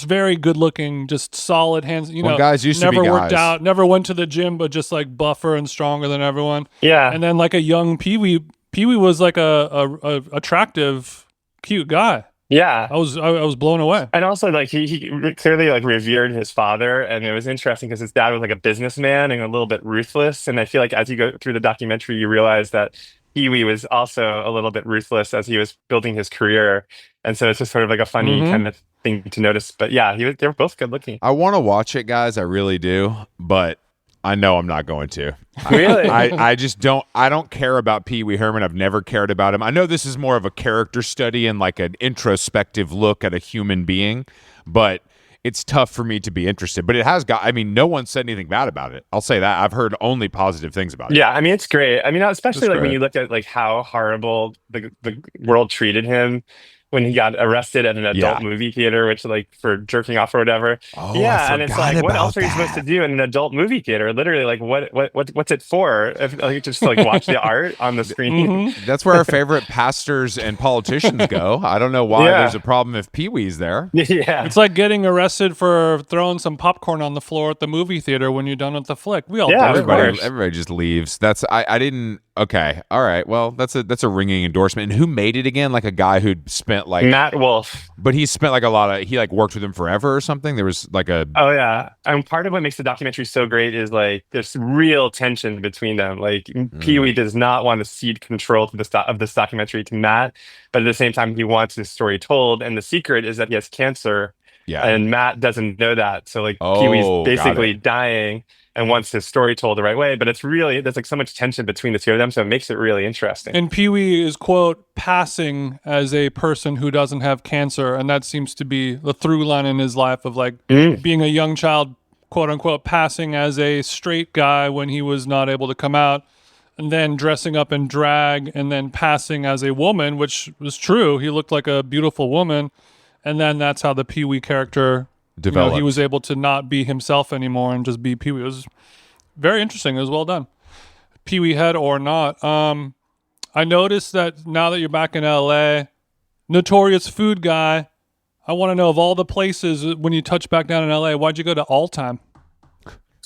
very good looking, just solid hands. Guys used to be never guys. worked out, never went to the gym, but just like buffer and stronger than everyone. Yeah, and then like a young Pee Wee. Pee Wee was like a attractive, cute guy. Yeah, I was blown away. And also, like he clearly like revered his father, and it was interesting because his dad was like a businessman and a little bit ruthless. And I feel like as you go through the documentary, you realize that Pee Wee was also a little bit ruthless as he was building his career. And so it's just sort of like a funny kind of thing to notice. But yeah, they were both good looking. I want to watch it, guys. I really do, but I know I'm not going to. Really? I just don't. I don't care about Pee Wee Herman. I've never cared about him. I know this is more of a character study and like an introspective look at a human being, but it's tough for me to be interested. But it has got. I mean, no one said anything bad about it. I'll say that. I've heard only positive things about it. Yeah, I mean, it's great. I mean, especially like when you look at like how horrible the world treated him when he got arrested at an adult movie theater, which like for jerking off or whatever. Oh, yeah, and it's like, what else are you supposed to do in an adult movie theater? Literally, like, what's it for? If like, just to, like watch the art on the screen. That's where our favorite pastors and politicians go. I don't know why there's a problem if Pee Wee's there. Yeah, it's like getting arrested for throwing some popcorn on the floor at the movie theater when you're done with the flick. We all do. Everybody just leaves. That's I didn't. Okay, all right. Well, that's a ringing endorsement. And who made it again? Like a guy who'd spent like Matt Wolf, but he spent like a lot of. He like worked with him forever or something. There was like a. Oh yeah, and part of what makes the documentary so great is like there's real tension between them. Like Pee Wee does not want to cede control to of this documentary to Matt, but at the same time he wants his story told. And the secret is that he has cancer. Yeah, and Matt doesn't know that. So like Pee Wee's basically dying and wants his story told the right way. But it's really, there's like so much tension between the two of them. So it makes it really interesting. And Pee Wee is, quote, passing as a person who doesn't have cancer. And that seems to be the through line in his life of like being a young child, quote unquote, passing as a straight guy when he was not able to come out. And then dressing up in drag and then passing as a woman, which was true. He looked like a beautiful woman. And then that's how the Pee Wee character developed. He was able to not be himself anymore and just be Pee Wee. It was very interesting. It was well done. Pee Wee head or not. I noticed that now that you're back in LA, notorious food guy, I want to know of all the places when you touch back down in LA, why'd you go to All Time?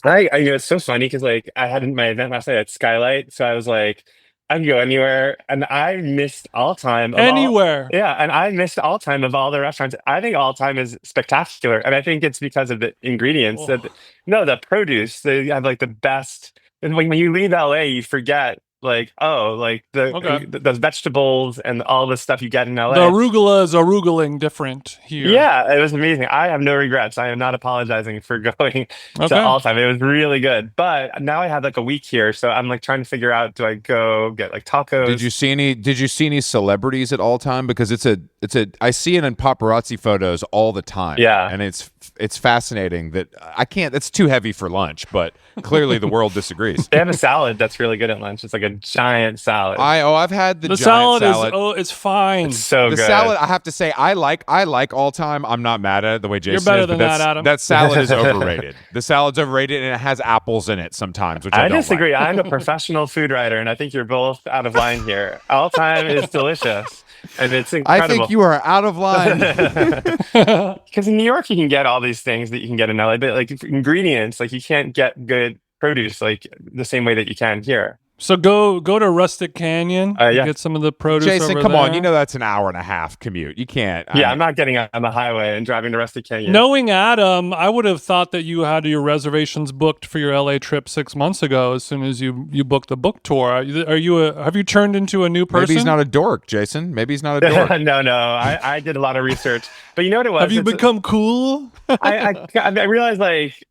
It's so funny because like I had my event last night at Skylight, so I was like, I can go anywhere, and I missed All Time. Anywhere. And I missed All Time of all the restaurants. I think All Time is spectacular, and I think it's because of the ingredients. The produce. They have like the best. And when you leave LA, you forget like the vegetables and all the stuff you get in LA. The arugula is aruguling different here. Yeah, it was amazing. I have no regrets. I am not apologizing for going to All Time. It was really good. But now I have like a week here, so I'm like trying to figure out, do I go get like tacos? Did you see any celebrities at All Time? Because I see it in paparazzi photos all the time. Yeah. And it's fascinating that I can't, it's too heavy for lunch, but clearly the world disagrees. They have a salad that's really good at lunch. It's like a giant salad. I've had the giant salad. It's fine. It's so good. The salad, I have to say, I like All Time. I'm not mad at it the way Jason is. You're better than that, Adam. That salad is overrated. The salad's overrated, and it has apples in it sometimes, which I don't disagree. like. I'm a professional food writer, and I think you're both out of line here. All Time is delicious. And it's incredible. I think you are out of line. Because in New York, you can get all these things that you can get in LA, but like ingredients, like you can't get good produce like the same way that you can here. So go to Rustic Canyon, get some of the produce. Jason, come there. on, you know that's an hour and a half commute. You can't. I'm not getting on the highway and driving to Rustic Canyon. Knowing Adam, I would have thought that you had your reservations booked for your LA trip 6 months ago. As soon as you booked the book tour, have you turned into a new person? Maybe he's not a dork, Jason. Maybe he's not a dork. No. I did a lot of research, but you know what it was? Have you become cool? I realized like,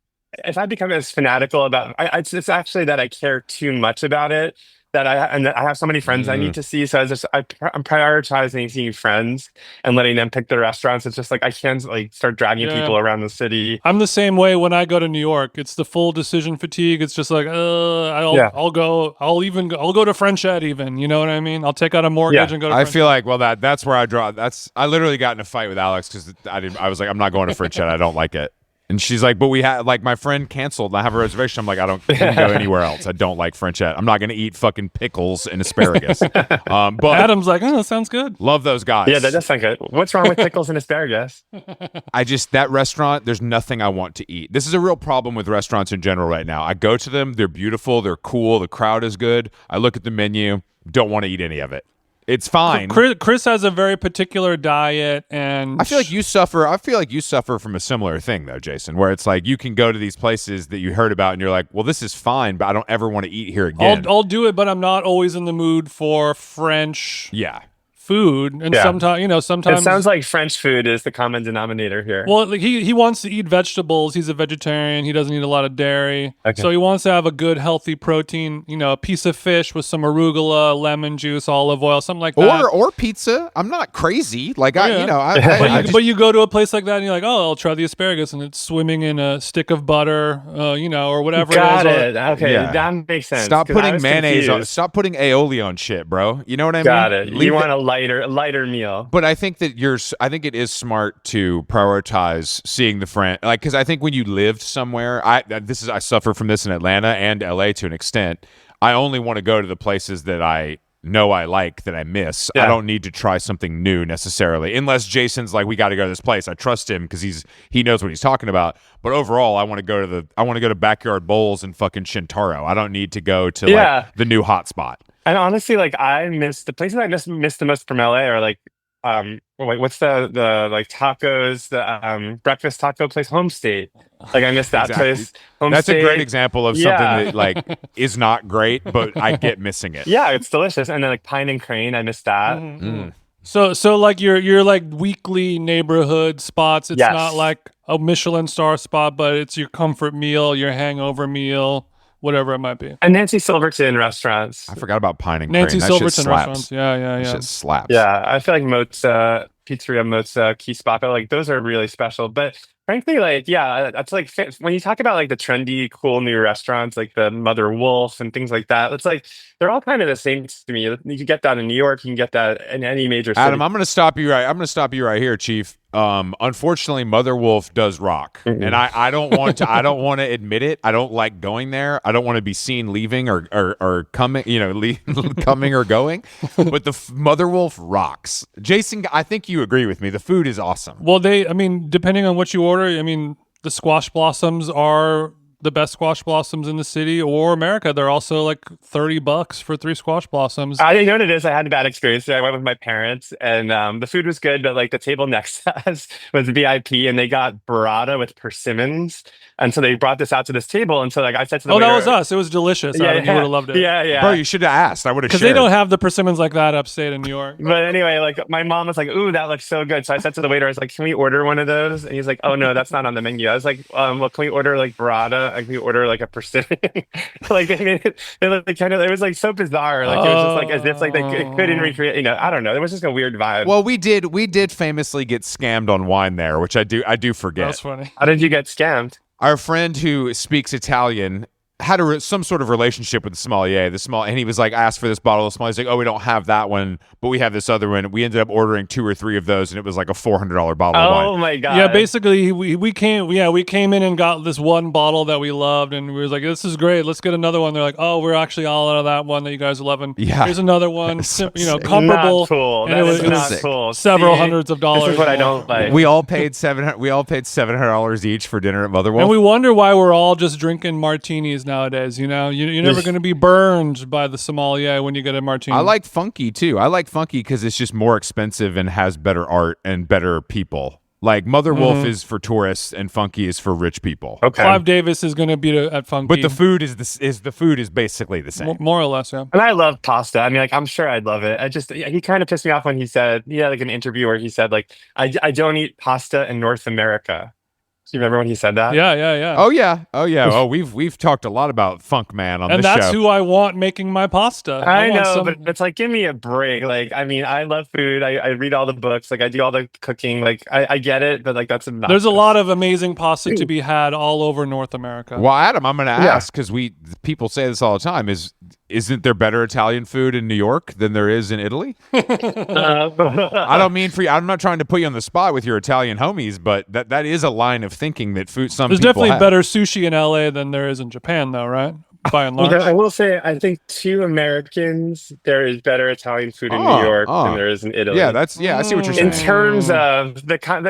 if I become as fanatical about it's actually that I care too much about it, that I have so many friends I need to see. So I'm prioritizing seeing friends and letting them pick the restaurants. It's just like I can't like start dragging people around the city. I'm the same way when I go to New York. It's the full decision fatigue. It's just like I'll go to French Ed even. You know what I mean? I'll take out a mortgage and go to I feel like that's where I draw. I literally got in a fight with Alex because I was like, I'm not going to French Ed. I don't like it. And she's like, but we had, like, my friend canceled and I have a reservation. I'm like, I can't go anywhere else. I don't like Frenchette. I'm not going to eat fucking pickles and asparagus. But Adam's like, that sounds good. Love those guys. Yeah, that does sound good. What's wrong with pickles and asparagus? That restaurant, there's nothing I want to eat. This is a real problem with restaurants in general right now. I go to them. They're beautiful. They're cool. The crowd is good. I look at the menu. Don't want to eat any of it. It's fine. Chris has a very particular diet, and I feel like you suffer from a similar thing, though, Jason, where it's like you can go to these places that you heard about, and you're like, "Well, this is fine, but I don't ever want to eat here again." I'll do it, but I'm not always in the mood for French. Yeah. food, and sometimes it sounds like French food is the common denominator here. Well, like he wants to eat vegetables. He's a vegetarian. He doesn't eat a lot of dairy, so he wants to have a good, healthy protein. A piece of fish with some arugula, lemon juice, olive oil, something like that. Or pizza. I'm not crazy. Like but you go to a place like that and you're like, oh, I'll try the asparagus, and it's swimming in a stick of butter, or whatever. Got it. Okay, that makes sense. Stop putting mayonnaise on. Stop putting aioli on shit, bro. You know what I mean? Got it. You want a lighter meal. But I think that I think it is smart to prioritize seeing the friend, like, because I think when you lived somewhere, I suffer from this in Atlanta and LA to an extent. I only want to go to the places that I know I like, that I miss. I don't need to try something new necessarily, unless Jason's like, we got to go to this place. I trust him because he knows what he's talking about. But overall, I want to go to Backyard Bowls and fucking Shintaro. I don't need to go to like the new hotspot. And honestly, like, I miss the places I miss the most from LA are like, what's the like tacos, the breakfast taco place, Home State. Like, I miss that place. That's a great example of something that like is not great, but I get missing it. Yeah, it's delicious. And then like Pine and Crane, I miss that. So like your like weekly neighborhood spots. It's not like a Michelin star spot, but it's your comfort meal, your hangover meal, whatever it might be. And Nancy Silverton restaurants. I forgot about Pine and Nancy Crane. Silverton restaurants. Yeah. That shit slaps. Yeah, I feel like Moat's Pizzeria, Moat's Key Spot, like those are really special. But frankly, like, that's like when you talk about like the trendy, cool new restaurants, like the Mother Wolf and things like that, it's like they're all kind of the same to me. You can get that in New York, you can get that in any major city. Adam, I'm going to stop you right here, Chief. Unfortunately, Mother Wolf does rock, and I don't want to admit it. I don't like going there. I don't want to be seen leaving or coming, coming or going. But the Mother Wolf rocks. Jason, I think you agree with me. The food is awesome. Well, depending on what you order, the squash blossoms are the best squash blossoms in the city or America. They're also like $30 for 3 squash blossoms. I know what it is. I had a bad experience. I went with my parents, and the food was good, but like the table next to us was VIP, and they got burrata with persimmons, and so they brought this out to this table, and so like I said to the waiter, that was us. It was delicious. Yeah, you would have loved it. Yeah. Bro, you should have asked. I would have shared. Because they don't have the persimmons like that upstate in New York. But anyway, like my mom was like, "Ooh, that looks so good." So I said to the waiter, "I was like, can we order one of those?" And he's like, "Oh no, that's not on the menu." I was like, "Well, can we order like burrata? Can we order like a persimmon?" Like they made it. It was like so bizarre. Like it was just like as if like they couldn't recreate. I don't know. There was just a weird vibe. Well, we did famously get scammed on wine there, which I do forget. That's funny. How did you get scammed? Our friend who speaks Italian had some sort of relationship with the sommelier. And he was like, asked for this bottle of sommelier. He's like, oh, we don't have that one, but we have this other one. We ended up ordering 2 or 3 of those, and it was like a $400 bottle of wine. Oh my god! Yeah, basically we came in and got this one bottle that we loved, and we was like, this is great. Let's get another one. They're like, oh, we're actually all out of that one that you guys are loving. Yeah, here's another one. Comparable. Not cool. And it was not cool. Several hundreds of dollars. This is what I don't like. We all paid $700 each for dinner at Mother Wolf. And we wonder why we're all just drinking martinis nowadays. You're never going to be burned by the sommelier when you get a martini. I like funky too. I like funky because it's just more expensive and has better art and better people. Like Mother Wolf is for tourists and funky is for rich people. Okay. Clive Davis is going to be at funky, but the food is basically the same, more or less. Yeah. And I love pasta. Like I'm sure I'd love it. He kind of pissed me off when he said, like an interview where he said like I don't eat pasta in North America. Do you remember when he said that? Yeah. Oh yeah. Oh, we've talked a lot about Funk Man on this show. And that's who I want making my pasta. I know, but it's like, give me a break. Like, I love food. I read all the books. Like, I do all the cooking. Like, I get it, but like that's enough. There's a lot of amazing pasta to be had all over North America. Well, Adam, I'm going to ask because people say this all the time. Isn't there better Italian food in New York than there is in Italy? I don't mean for you. I'm not trying to put you on the spot with your Italian homies, but that is a line of thinking that There's definitely better sushi in LA than there is in Japan, though, right? By and large. I will say, I think to Americans, there is better Italian food in New York than there is in Italy. Yeah, I see what you're saying. In terms of the kind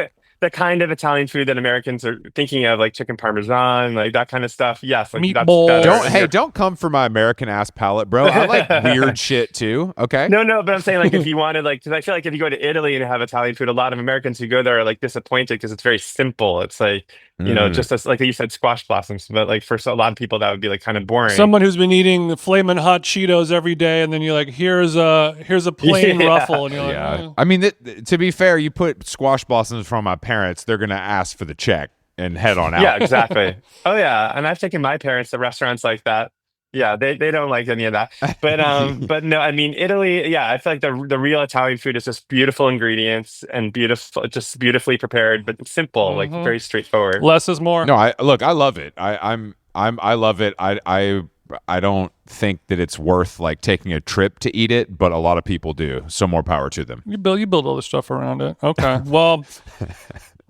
of Italian food that Americans are thinking of, like chicken parmesan, like that kind of stuff. Yes, like meatball. Don't come for my American ass palate, bro. I like weird shit too. Okay. No, but I'm saying like if you wanted because I feel like if you go to Italy and have Italian food, a lot of Americans who go there are like disappointed because it's very simple. It's like just as like you said, squash blossoms. But like for a lot of people, that would be like kind of boring. Someone who's been eating the flaming hot Cheetos every day, and then you're like, here's a plain ruffle, and you're like, oh. I mean, to be fair, you put squash blossoms from my parents, they're gonna ask for the check and head on out. Yeah, exactly. Oh yeah, and I've taken my parents to restaurants like that. Yeah, they don't like any of that. But no, I mean Italy, yeah, I feel like the real Italian food is just beautiful ingredients and beautifully prepared, but simple, like very straightforward. Less is more. No, I love it. I love it. I don't think that it's worth like taking a trip to eat it, but a lot of people do. So more power to them. You build all the stuff around it. Okay. Well,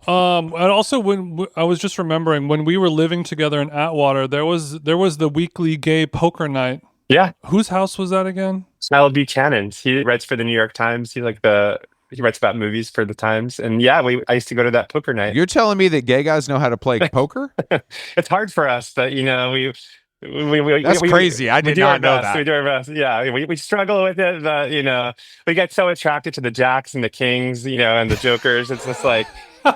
and also when I was just remembering when we were living together in Atwater, there was the weekly gay poker night. Yeah. Whose house was that again? Smile Buchanan's. He writes for the New York Times. He writes about movies for the Times. And yeah, I used to go to that poker night. You're telling me that gay guys know how to play poker? It's hard for us, but that's crazy. I did not know that. We do our best. Yeah, we struggle with it, but we get so attracted to the jacks and the kings, and the jokers. It's just like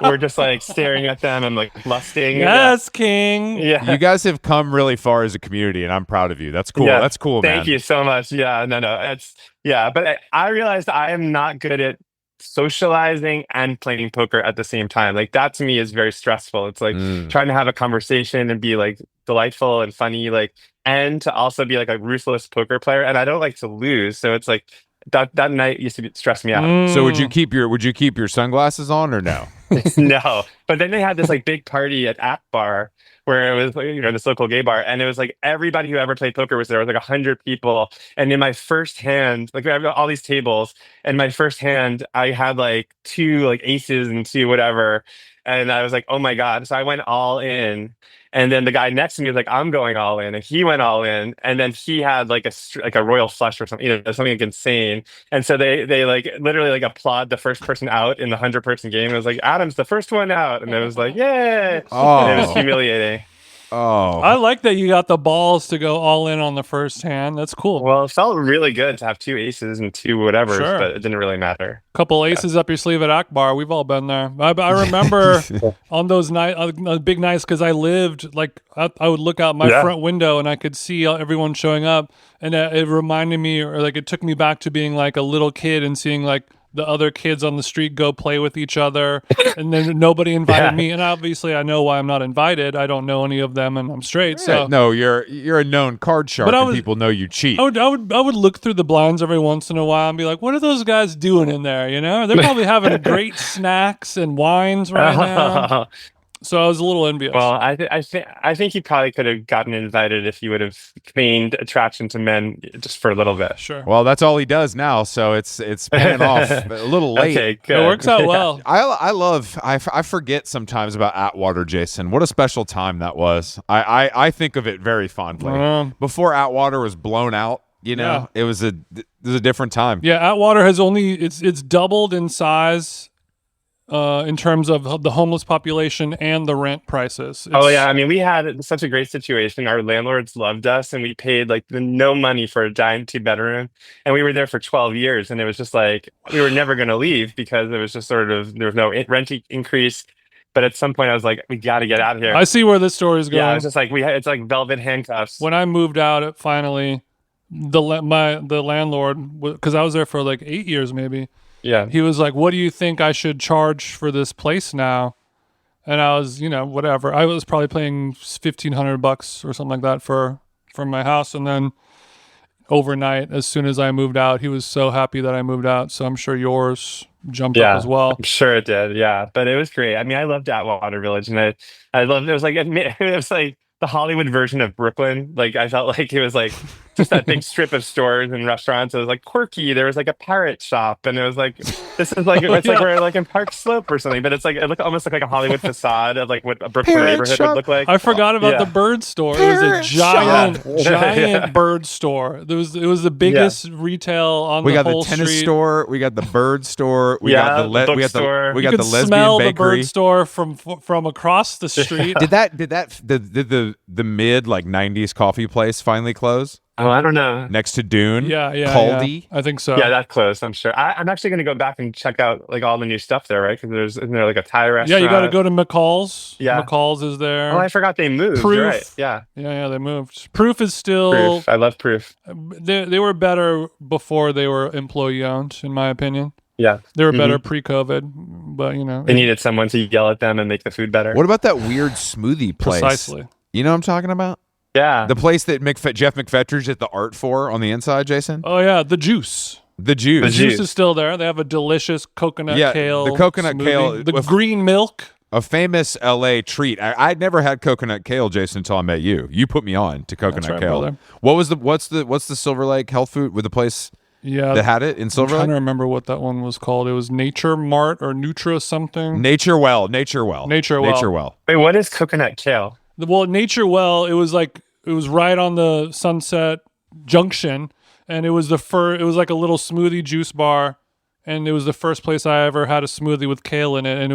we're just like staring at them and like lusting. Yes, king. Yeah, you guys have come really far as a community, and I'm proud of you. That's cool. Yeah. That's cool, man. Thank you so much. Yeah, no, but I realized I am not good at socializing and playing poker at the same time. Like that to me is very stressful. It's like trying to have a conversation and be like delightful and funny, like, and to also be like a ruthless poker player. And I don't like to lose, so it's like that night used to stress me out. So would you keep your sunglasses on or no? No, but then they had this like big party at Akbar where it was this local gay bar, and it was like everybody who ever played poker was there. It was like 100 people, and in my first hand, like we have all these tables, and my first hand I had like 2 like aces and 2 whatever, and I was like, oh my god! So I went all in. And then the guy next to me was like, I'm going all in. And he went all in. And then he had like a royal flush or something, something like insane. And so they like literally like applaud the first person out in the 100-person game. It was like, Adam's the first one out. And it was like, yay. Oh. And it was humiliating. Oh, I like that you got the balls to go all in on the first hand. That's cool. Well, it felt really good to have 2 aces and 2 whatevers, Sure. but it didn't really matter. Couple aces up your sleeve at Akbar. We've all been there. I remember on those big nights, because I lived like I would look out my front window and I could see everyone showing up, and it reminded me, or like it took me back to being like a little kid and seeing like the other kids on the street go play with each other, and then nobody invited me. And obviously I know why I'm not invited. I don't know any of them, and I'm straight. So no, you're a known card shark, and people know you cheat. I would look through the blinds every once in a while and be like, what are those guys doing in there? They're probably having great snacks and wines right now. So I was a little envious. Well, I think you probably could have gotten invited if you would have feigned attraction to men just for a little bit. Sure. Well, that's all he does now, so it's paying off. A little late. Okay, good. It works out well. I forget sometimes about Atwater, Jason. What a special time that was. I think of it very fondly. Before Atwater was blown out, it was a different time. Yeah, Atwater has it's doubled in size. In terms of the homeless population and the rent prices. I mean, we had such a great situation. Our landlords loved us, and we paid like no money for a giant 2-bedroom, and we were there for 12 years, and it was just like we were never going to leave because it was just sort of there was no rent increase. But at some point, I was like, we got to get out of here. I see where this story is going. Yeah, it's just like it's like velvet handcuffs. When I moved out, finally, the landlord, because I was there for like 8 years maybe. Yeah. He was like, what do you think I should charge for this place now? And I was, whatever. I was probably paying $1,500 or something like that for my house. And then overnight, as soon as I moved out, he was so happy that I moved out. So I'm sure yours jumped up as well. I'm sure it did. Yeah. But it was great. I mean, I loved Atwater Village, and I loved it. It was like the Hollywood version of Brooklyn. Like I felt like it was like just that big strip of stores and restaurants. It was like quirky. There was like a parrot shop, and it was like this is like it's like we're like in Park Slope or something. But it's like it almost looked like a Hollywood facade of like what a Brooklyn neighborhood would look like. I forgot about the bird store. It was a giant bird store. It was the biggest retail on the whole street. We got the tennis store. We got the bird store. We got the bookstore. We got the lesbian smell bakery. The bird store from across the street. Did the mid like 90s coffee place finally close? Oh, I don't know. next to Dune. Yeah, Caldy. I think so. Yeah, that's close. I'm sure. I'm actually going to go back and check out like all the new stuff there, right? Because isn't there like a Thai Yeah, you got to restaurant? go to McCall's. Yeah. McCall's is there. Oh, I forgot they moved. Proof. You're right. Yeah. Yeah, they moved. Proof is still. Proof. I love Proof. They were better before they were employee owned, in my opinion. Yeah. They were better pre-COVID, but they needed someone to yell at them and make the food better. What about that weird smoothie place? Precisely. You know what I'm talking about? Yeah. The place that Jeff McFetridge did the art for on the inside, Jason? Oh, yeah. The Juice. The Juice. The Juice is still there. They have a delicious coconut kale. The coconut smoothie. kale. The green milk. A famous LA treat. I'd never had coconut kale, Jason, until I met you. You put me on to coconut kale. Brother. What's the Silver Lake health food with the place that had it in Silver Lake? I'm trying to remember what that one was called. It was Nature Mart or Nutra something. Nature Well. Wait, what is coconut kale? Well, Nature Well, it was right on the Sunset Junction, and it was like a little smoothie juice bar, and it was the first place I ever had a smoothie with kale in it, and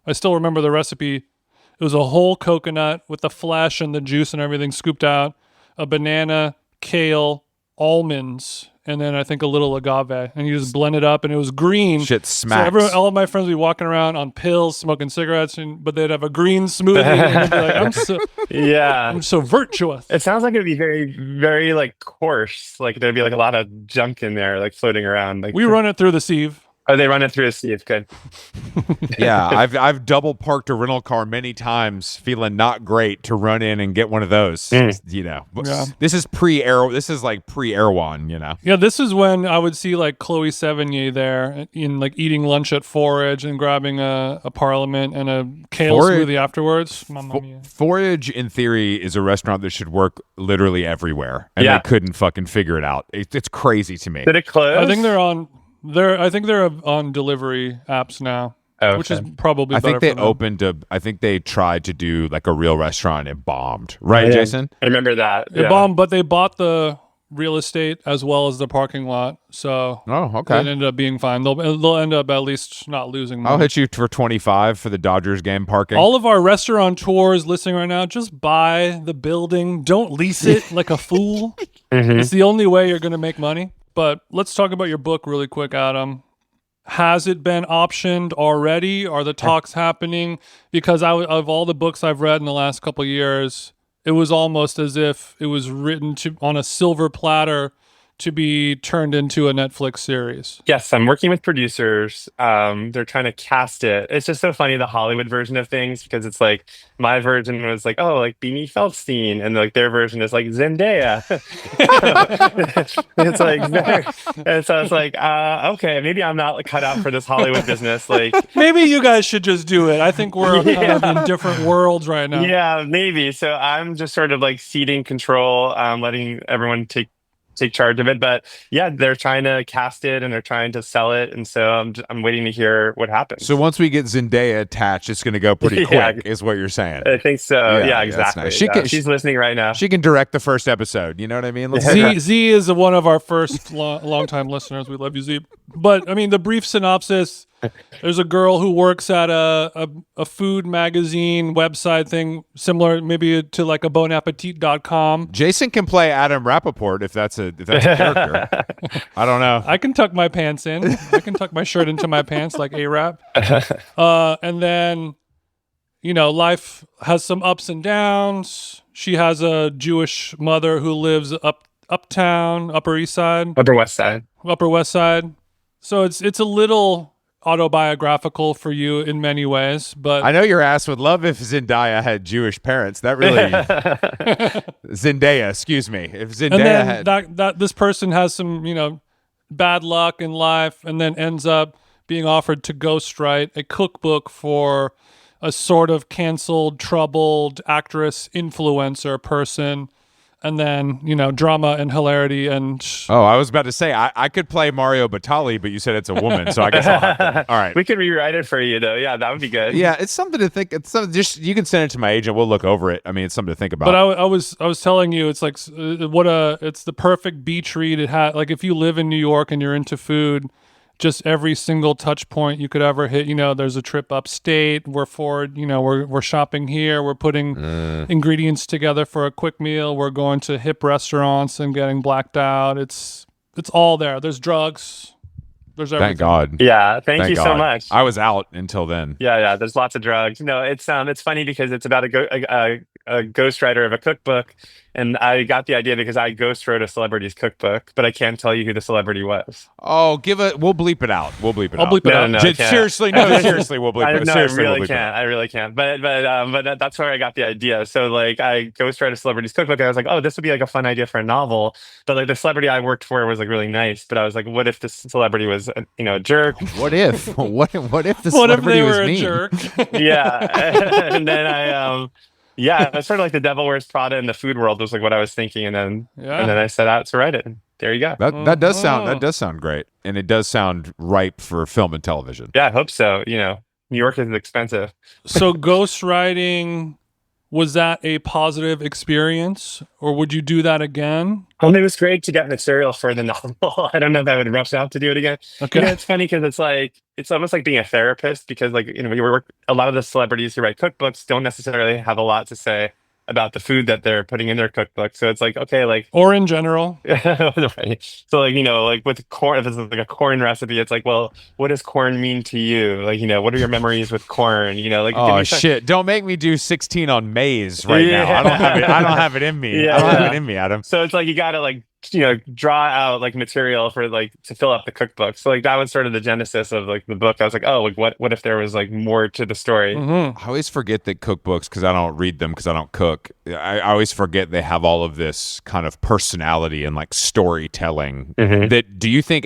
I still remember the recipe. It was a whole coconut with the flesh and the juice and everything scooped out, a banana, kale, almonds, and then I think a little agave, and you just blend it up, and it was green. Shit smacks. So all of my friends would be walking around on pills, smoking cigarettes, but they'd have a green smoothie, and they'd be like, I'm so virtuous. It sounds like it'd be very, very like coarse. Like there'd be like a lot of junk in there, like floating around. Like we run it through the sieve. Oh, they run it through a sieve. Good. Yeah, I've double parked a rental car many times, feeling not great to run in and get one of those. You know, this is This is like pre-Erewhon. You know. Yeah, this is when I would see like Chloe Sevigny there in like eating lunch at Forage and grabbing a Parliament and a kale smoothie afterwards. Forage, in theory, is a restaurant that should work literally everywhere, and they couldn't fucking figure it out. It's crazy to me. Did it close? I think they're on delivery apps now, which is probably. I think they better opened I think they tried to do like a real restaurant and bombed. Right, Jason? I remember that. It bombed, but they bought the real estate as well as the parking lot, so it ended up being fine. They'll end up at least not losing money. I'll hit you for 25 for the Dodgers game parking. All of our restaurateurs listening right now, just buy the building. Don't lease it like a fool. It's the only way you're going to make money. But let's talk about your book really quick, Adam. Has it been optioned already? Are the talks happening? Because of all the books I've read in the last couple of years, it was almost as if it was written on a silver platter to be turned into a Netflix series. Yes, I'm working with producers. They're trying to cast it. It's just so funny, the Hollywood version of things, because it's like my version was like, oh, like Beanie Feldstein, and like their version is like Zendaya. It's like, and so it's like, okay, maybe I'm not like, cut out for this Hollywood business. Like, maybe you guys should just do it. I think we're kind of in different worlds right now. Yeah, maybe. So I'm just sort of like ceding control, letting everyone take charge of it. But yeah, they're trying to cast it and they're trying to sell it, and so I'm waiting to hear what happens. So once we get Zendaya attached, it's going to go pretty quick, is what you're saying. I think so. Yeah, exactly. Nice. She's listening right now. She can direct the first episode. You know what I mean? Z is one of our first long-time listeners. We love you, Z. But I mean, the brief synopsis. There's a girl who works at a food magazine website thing, similar maybe to like a bonappetit.com. Jason can play Adam Rappaport if that's a character. I don't know. I can tuck my pants in. I can tuck my shirt into my pants like A-Rap. And then, life has some ups and downs. She has a Jewish mother who lives uptown, Upper East Side. Upper West Side. So it's a little autobiographical for you in many ways, but I know your ass would love if Zendaya had Jewish parents. That really Zendaya, excuse me. If Zendaya and then had that this person has some bad luck in life, and then ends up being offered to ghostwrite a cookbook for a sort of canceled, troubled actress influencer person. And then, drama and hilarity and... Oh, I was about to say, I could play Mario Batali, but you said it's a woman, so I guess I'll have to. All right. We could rewrite it for you, though. Yeah, that would be good. Yeah, it's something to think... you can send it to my agent. We'll look over it. I mean, it's something to think about. But I was telling you, it's like, it's the perfect beach read. It had, like, if you live in New York and you're into food, just every single touch point you could ever hit. There's a trip upstate. We're we're shopping here. We're putting ingredients together for a quick meal. We're going to hip restaurants and getting blacked out. It's all there. There's drugs. There's everything. Thank God. Yeah, thank you so much. I was out until then. Yeah. There's lots of drugs. It's funny because it's about a ghostwriter of a cookbook, and I got the idea because I ghostwrote a celebrity's cookbook, but I can't tell you who the celebrity was. Oh, we'll bleep it out. We'll bleep it out. I'll bleep it out. No, seriously, seriously, we'll bleep it. Seriously, I really can't. But that's where I got the idea. So like, I ghostwrote a celebrity's cookbook, and I was like, oh, this would be like a fun idea for a novel. But like, the celebrity I worked for was like really nice, but I was like, what if this celebrity was a jerk? What if? What if the celebrity was mean? What if they were a jerk? Yeah, and then it's sort of like the Devil Wears Prada in the food world was like what I was thinking, and then I set out to write it. There you go. That does sound great, and it does sound ripe for film and television. Yeah, I hope so. New York is expensive. So ghostwriting, was that a positive experience, or would you do that again? It was great to get material for the novel. I don't know if I would rush out to do it again. Okay. It's funny because it's almost like being a therapist, because a lot of the celebrities who write cookbooks don't necessarily have a lot to say about the food that they're putting in their cookbook. So it's like, okay, like, or in general. Right. So like with corn, if it's like a corn recipe, it's like, well, what does corn mean to you? Like, what are your memories with corn? Oh shit! Don't make me do 16 on maize right now. I don't have it in me. I don't have it in me, Adam. So it's like you gotta draw out like material for like to fill up the cookbook. So like that was sort of the genesis of like the book. I was like, oh, like what if there was like more to the story? I always forget that cookbooks, because I don't read them because I don't cook. I always forget they have all of this kind of personality and like storytelling. That do you think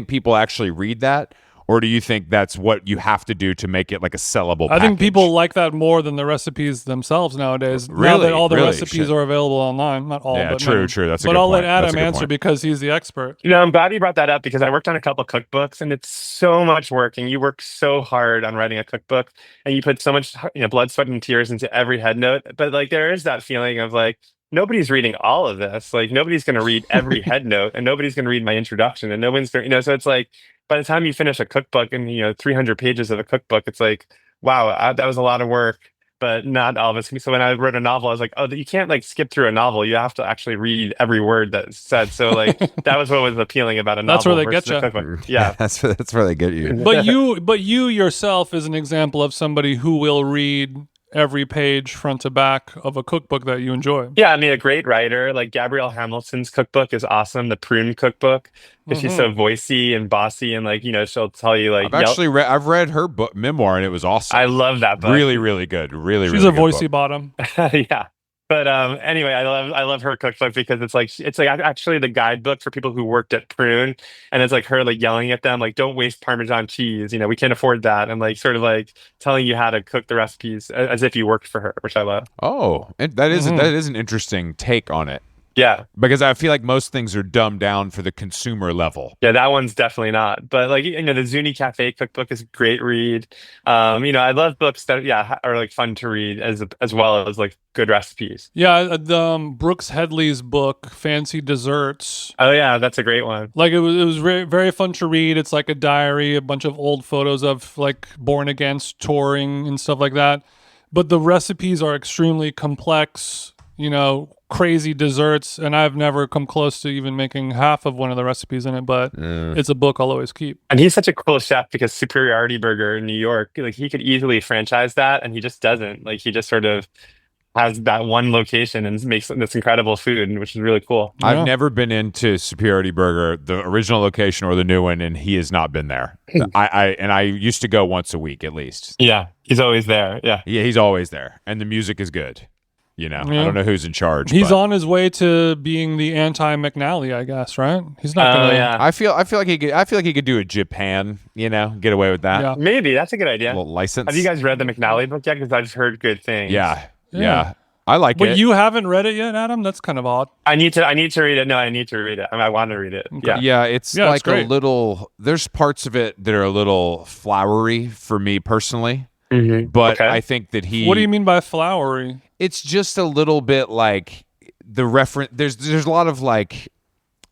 people actually read that? Or do you think that's what you have to do to make it like a sellable package? I think people like that more than the recipes themselves nowadays. Now that all the recipes are available online. Not all, but true. That's a good point. But I'll let Adam answer because he's the expert. I'm glad you brought that up, because I worked on a couple cookbooks, and it's so much work, and you work so hard on writing a cookbook, and you put so much blood, sweat, and tears into every head note. But like, there is that feeling of like, nobody's reading all of this. Like, nobody's going to read every head note, and nobody's going to read my introduction, and no one's going to, so it's like, by the time you finish a cookbook and 300 pages of a cookbook, it's like, wow, that was a lot of work, but not all of it. So when I wrote a novel, I was like, oh, you can't like skip through a novel. You have to actually read every word that's said. So like, that was what was appealing about a novel. That's where they get you. Yeah, that's where they get you. But you yourself is an example of somebody who will read every page front to back of a cookbook that you enjoy. Yeah, I mean, a great writer like Gabrielle Hamilton's cookbook is awesome. The Prune cookbook, because she's so voicey and bossy, and like she'll tell you like. I've read her book memoir, and it was awesome. I love that book. Really, really good. She's a voicey bottom. Yeah. But anyway, I love her cookbook because it's like actually the guidebook for people who worked at Prune, and it's like her like yelling at them like, don't waste Parmesan cheese, we can't afford that, and like sort of like telling you how to cook the recipes as if you worked for her, which I love. Oh, that is an interesting take on it. Yeah, because I feel like most things are dumbed down for the consumer level. Yeah, that one's definitely not. But like the Zuni Cafe cookbook is a great read. I love books that are like fun to read as well as like good recipes. Yeah, Brooks Headley's book Fancy Desserts. Oh yeah, that's a great one. Like it was very, very fun to read. It's like a diary, a bunch of old photos of like Born Against touring and stuff like that. But the recipes are extremely complex. Crazy desserts, and I've never come close to even making half of one of the recipes in it, but it's a book I'll always keep. And he's such a cool chef because Superiority Burger in New York, like he could easily franchise that, and he just doesn't. Like he just sort of has that one location and makes this incredible food, which is really cool. Yeah. I've never been into Superiority Burger, the original location or the new one, and he has not been there. I used to go once a week at least. Yeah, he's always there. Yeah, he's always there, and the music is good. I don't know who's in charge. He's on his way to being the anti-McNally, I guess, right? He's not gonna. Yeah. I feel like he could do a Japan. Get away with that. Yeah. Maybe that's a good idea. A little license. Have you guys read the McNally book yet? Because I've heard good things. Yeah. I like it. But you haven't read it yet, Adam? That's kind of odd. I need to read it. No, I need to read it. I want to read it. Okay. Yeah. It's like a little. There's parts of it that are a little flowery for me personally. Mm-hmm. But I think that he. What do you mean by flowery? It's just a little bit like the reference. There's a lot of like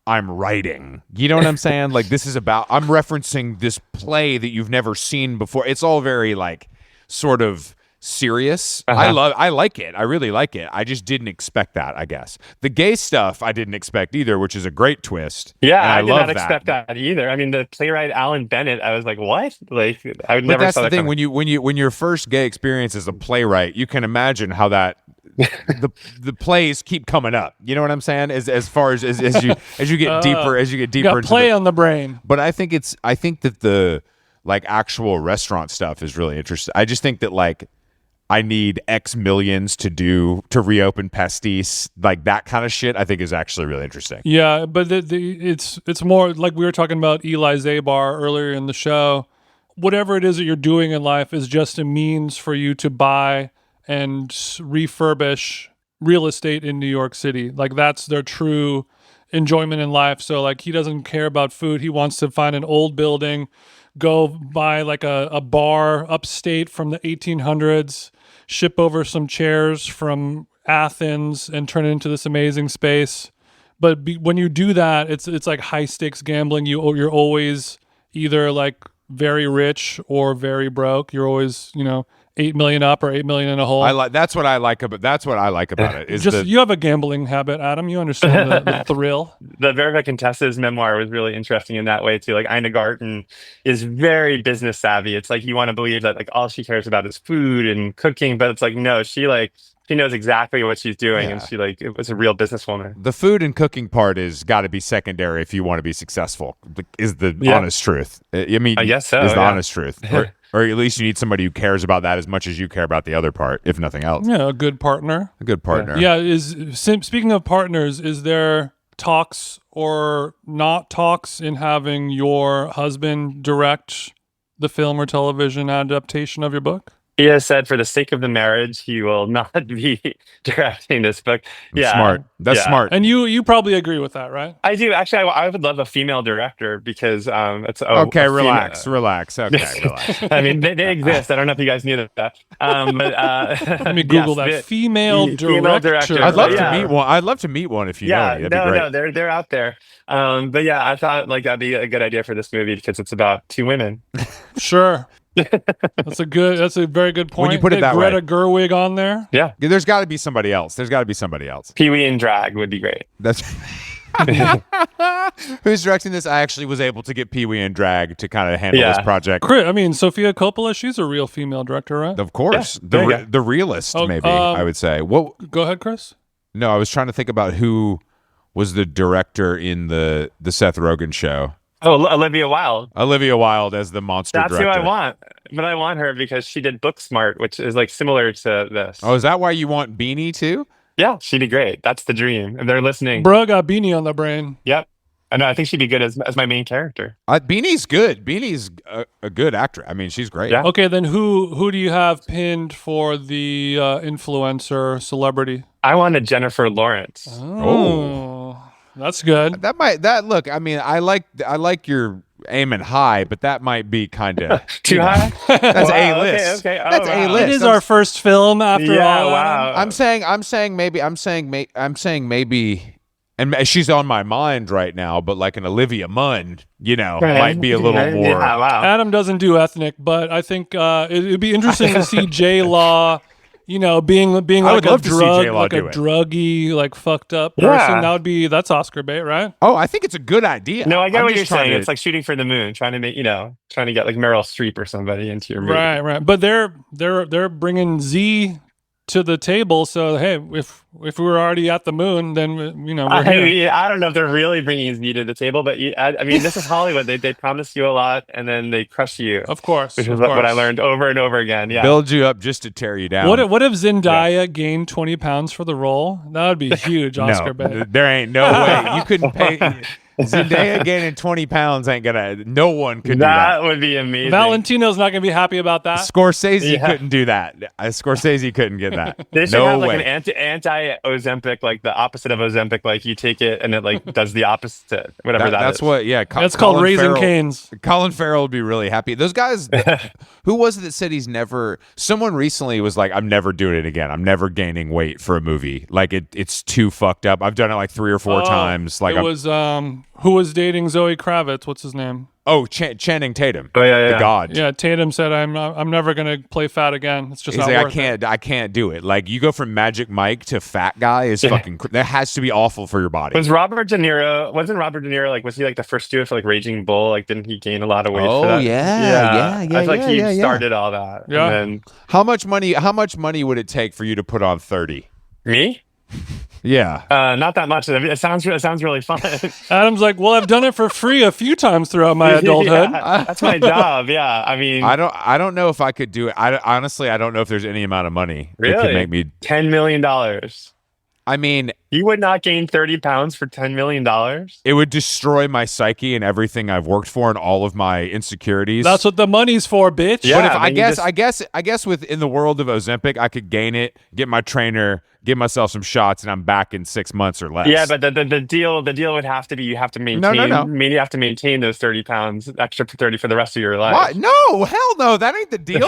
I'm writing. You know what I'm saying? Like, this is about, I'm referencing this play that you've never seen before. It's all very like sort of serious. I like it. I really like it. I just didn't expect that, I guess. The gay stuff I didn't expect either, which is a great twist. Yeah, I did not expect that either. I mean, the playwright Alan Bennett, I was like, what? Like, I would never. But that's saw the that thing. When your first gay experience as a playwright, you can imagine how that the plays keep coming up. You know what I'm saying? As far as you get deeper into play on the brain. But I think that the like actual restaurant stuff is really interesting. I just think that like I need X millions to reopen Pastis, like that kind of shit, I think is actually really interesting. Yeah, but it's more like we were talking about Eli Zabar earlier in the show. Whatever it is that you're doing in life is just a means for you to buy and refurbish real estate in New York City. Like that's their true enjoyment in life. So like he doesn't care about food. He wants to find an old building, go buy like a bar upstate from the 1800s, ship over some chairs from Athens and turn it into this amazing space. But when you do that, it's like high stakes gambling. You're always either like very rich or very broke. You're always, 8 million up or 8 million in a hole. That's what I like about it. Is you have a gambling habit, Adam. You understand the thrill. The Verva Contessa's memoir was really interesting in that way too. Like Ina Garten is very business savvy. It's like you want to believe that like all she cares about is food and cooking, but it's like no, she knows exactly what she's doing, and she it was a real businesswoman. The food and cooking part is got to be secondary if you want to be successful. Is the honest truth? I mean, I guess so. Is the honest truth, or at least you need somebody who cares about that as much as you care about the other part, if nothing else. Yeah, a good partner. Yeah. Speaking of partners, is there talks or not talks in having your husband direct the film or television adaptation of your book? He has said, for the sake of the marriage, he will not be directing this book. Yeah, smart. That's smart. And you probably agree with that, right? I do. Actually, I would love a female director because it's okay. Relax. Okay, relax. I mean, they exist. I don't know if you guys knew that. But, let me Google that. Female director. I'd love to meet one. I'd love to meet one if you know any. That'd be great. They're out there. But yeah, I thought like that'd be a good idea for this movie because it's about two women. Sure. That's a very good point. When you put it that Greta way. Gerwig on there. Yeah. There's got to be somebody else. Pee Wee in drag would be great. That's who's directing this. I actually was able to get Pee Wee in drag to kind of handle this project. I mean, Sofia Coppola, she's a real female director, right? Of course. Yeah. The realist, maybe, I would say. What? Go ahead, Chris. No, I was trying to think about who was the director in the Seth Rogen show. Oh, Olivia Wilde. Olivia Wilde as the monster director. That's who I want. But I want her because she did Booksmart, which is like similar to this. Oh, is that why you want Beanie too? Yeah, she'd be great. That's the dream. If they're listening. Bro got Beanie on the brain. Yep. I know. I think she'd be good as my main character. Beanie's good. Beanie's a good actor. I mean, she's great. Yeah. Okay, then who do you have pinned for the influencer celebrity? I wanted Jennifer Lawrence. Oh. That's good. Look, I mean, I like your aiming high, but that might be kind of too high. That's A-list. Okay. That's A-list. It is our first film after all. Wow. I'm saying maybe, and she's on my mind right now. But like an Olivia Munn, might be a little more. Yeah, wow. Adam doesn't do ethnic, but I think it'd be interesting to see J Law. Being like a druggy, like fucked up person. That's Oscar bait, right? Oh, I think it's a good idea. No, I get what you're saying. It's like shooting for the moon, trying to make, trying to get like Meryl Streep or somebody into your movie. Right. But they're bringing Z to the table. So hey, if we were already at the moon, then we're here. I don't know if they're really bringing Z to the table, but I mean, this is Hollywood. They promise you a lot and then they crush you. Of course, which is what I learned over and over again. Yeah, build you up just to tear you down. What if Zendaya gained 20 pounds for the role? That would be huge Oscar bait. There ain't no way you couldn't pay. Zendaya gaining 20 pounds ain't gonna. No one could do That that. would be amazing. Valentino's not gonna be happy about that. Scorsese couldn't do that. Scorsese couldn't get that. They should No have like way. an anti Ozempic, like the opposite of Ozempic. Like you take it and it like does the opposite, whatever That's is. what. Yeah, That's called Raising Cane's. Colin Farrell would be really happy. Those guys. Who was it that said he's never? Someone recently was like, "I'm never doing it again. I'm never gaining weight for a movie. Like it's too fucked up. I've done it like 3 or 4 times. Like it was who was dating Zoe Kravitz? What's his name? Oh, Channing Tatum. Oh yeah, the god. Yeah, Tatum said, "I'm never gonna play fat again. It's just He's not like, worth it." I can't do it. Like you go from Magic Mike to fat guy is fucking. That has to be awful for your body. Wasn't Robert De Niro like was he like the first dude for like Raging Bull? Like didn't he gain a lot of weight for that? Yeah. I feel like he started all that. Yeah. And then How much money would it take for you to put on 30? me? Yeah. Not that much. It sounds really fun. Adam's like, "Well, I've done it for free a few times throughout my adulthood." Yeah, that's my job. Yeah, I mean, I don't know if I could do it. Honestly, I don't know if there's any amount of money that really could make me. $10 million. I mean, You would not gain 30 pounds for $10 million. it would destroy my psyche and everything I've worked for and all of my insecurities. That's what the money's for, bitch. Yeah. But if then I guess within the world of Ozempic, I could gain it, get my trainer, give myself some shots, and I'm back in 6 months or less. Yeah, but the deal would have to be you have to maintain. No. You have to maintain those 30 pounds extra for 30 for the rest of your life. What? No, hell no, that ain't the deal.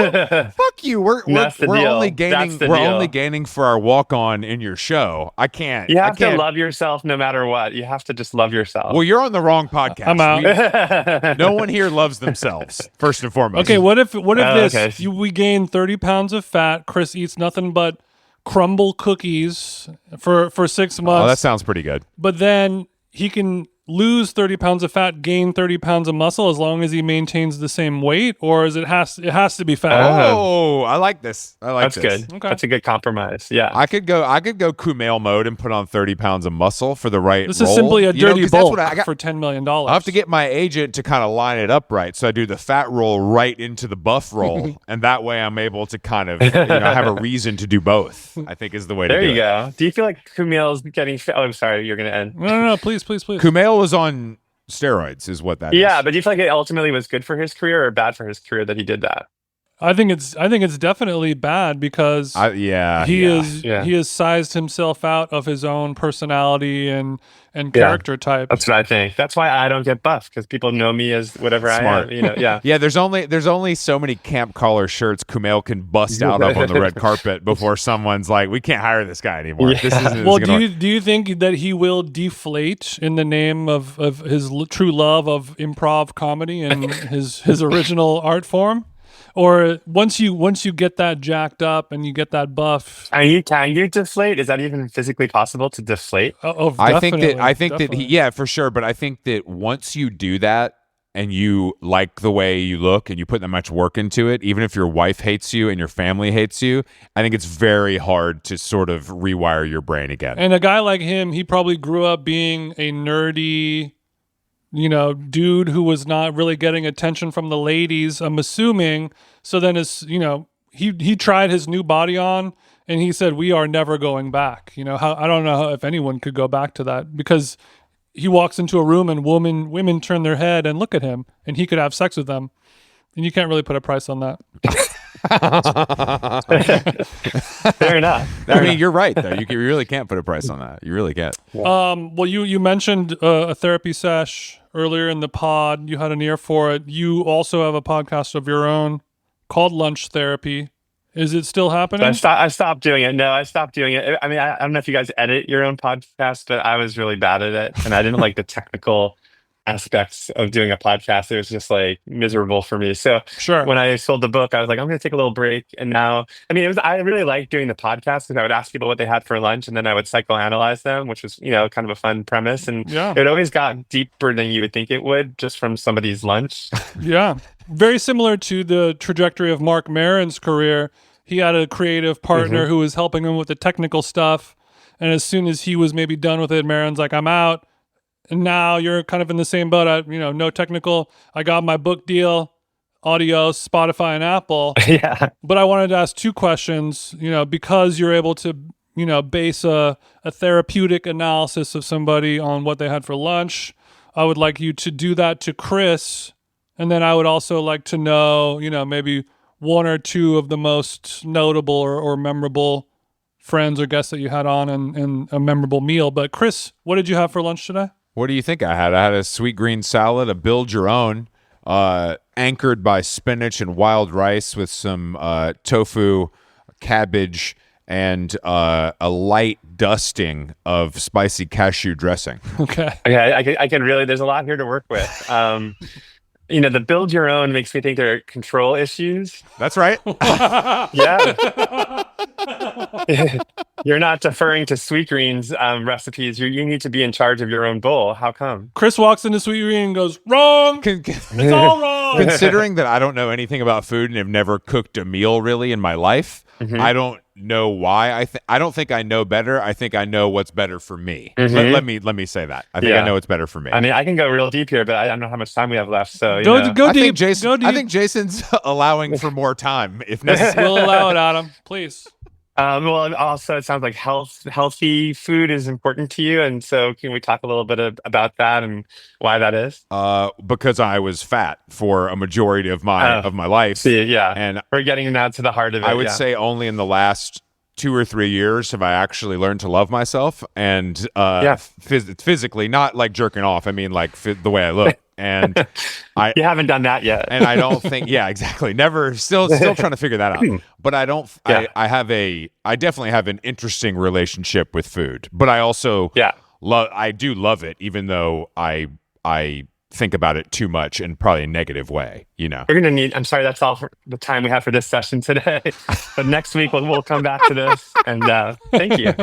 Fuck you. We're That's the deal. only That's gaining the we're deal. only gaining for our walk on in your show. I can't. You I have to can't. love yourself no matter what. You have to just love yourself. Well, you're on the wrong podcast. I'm out. No one here loves themselves, first and foremost. Okay, what if this? okay. We gain 30 pounds of fat. Chris eats nothing but crumble cookies for 6 months. Oh, that sounds pretty good. But then he can lose 30 pounds of fat, gain 30 pounds of muscle as long as he maintains the same weight, or is it has to be fat? Oh, I like this. I like That's this. good. Okay. That's a good compromise. Yeah. I could go Kumail mode and put on 30 pounds of muscle for the right This role. is simply a You know, dirty 'cause that's bulk what I got. for $10 million. I'll have to get my agent to kind of line it up right. So I do the fat roll right into the buff roll. And that way I'm able to kind of have a reason to do both, I think is the way to There do you it. go. Do you feel like Kumail's getting fit? Oh, I'm sorry. You're going to end. No, please. Kumail was on steroids is what that is. Yeah, but do you feel like it ultimately was good for his career or bad for his career that he did that? I think it's definitely bad because he has sized himself out of his own personality and character type. That's what I think. That's why I don't get buff because people know me as whatever Smart. I am. Yeah. Yeah, there's only so many camp collar shirts Kumail can bust out of on the red carpet before someone's like, we can't hire this guy anymore. Yeah. This isn't Well, gonna do you think that he will deflate in the name of his true love of improv comedy and his original art form? Or once you get that jacked up and you get that buff, can you deflate? Is that even physically possible to deflate? I think that definitely. yeah, for sure. But I think that once you do that and you like the way you look and you put that much work into it, even if your wife hates you and your family hates you, I think it's very hard to sort of rewire your brain again. And a guy like him, he probably grew up being a nerdy, dude who was not really getting attention from the ladies, I'm assuming. So then he tried his new body on and he said, we are never going back. I don't know if anyone could go back to that because he walks into a room and women turn their head and look at him and he could have sex with them. And you can't really put a price on that. Fair enough. I mean, you're right, though. You really can't put a price on that. You really can't. Well, you mentioned a therapy sesh earlier in the pod. You had an ear for it. You also have a podcast of your own called Lunch Therapy. Is it still happening? I stopped doing it. No, I stopped doing it. I mean, I don't know if you guys edit your own podcast, but I was really bad at it. And I didn't like the technical aspects of doing a podcast. It was just like miserable for me. So Sure. When I sold the book, I was like, I'm going to take a little break. And now, I mean, I really liked doing the podcast because I would ask people what they had for lunch and then I would psychoanalyze them, which was, kind of a fun premise. And it always got deeper than you would think it would just from somebody's lunch. Yeah. Very similar to the trajectory of Marc Maron's career. He had a creative partner who was helping him with the technical stuff. And as soon as he was maybe done with it, Maron's like, I'm out. And now you're kind of in the same boat. No technical. I got my book deal, audio, Spotify, and Apple. Yeah. But I wanted to ask two questions, because you're able to, base a therapeutic analysis of somebody on what they had for lunch. I would like you to do that to Chris. And then I would also like to know, maybe one or two of the most notable or memorable friends or guests that you had on and a memorable meal. But Chris, what did you have for lunch today? What do you think I had? I had a Sweetgreen salad, a build your own, anchored by spinach and wild rice with some tofu, cabbage, and a light dusting of spicy cashew dressing. Okay. I can really, there's a lot here to work with. The build your own makes me think there are control issues. That's right. Yeah. You're not deferring to Sweetgreen's recipes. You need to be in charge of your own bowl. How come? Chris walks into Sweetgreen and goes, wrong. It's all wrong. Considering that I don't know anything about food and have never cooked a meal really in my life, I don't know why. I don't think I know better. I think I know what's better for me. Let me say that. I think I know what's better for me. I mean, I can go real deep here, but I don't know how much time we have left. So go deep. I think Jason's allowing for more time if necessary. We'll allow it, Adam. Please. Well, also, it sounds like healthy food is important to you. And so can we talk a little bit about that and why that is? Because I was fat for a majority of my life. And we're getting now to the heart of it. I would say only in the last 2 or 3 years have I actually learned to love myself. And physically, not like jerking off. I mean, like the way I look. And you haven't done that yet. And I don't think, exactly. Never, still trying to figure that out. But I don't, I definitely have an interesting relationship with food, but I also, I do love it, even though I think about it too much in probably a negative way, We're going to need, I'm sorry, that's all for the time we have for this session today. But next week we'll come back to this and thank you.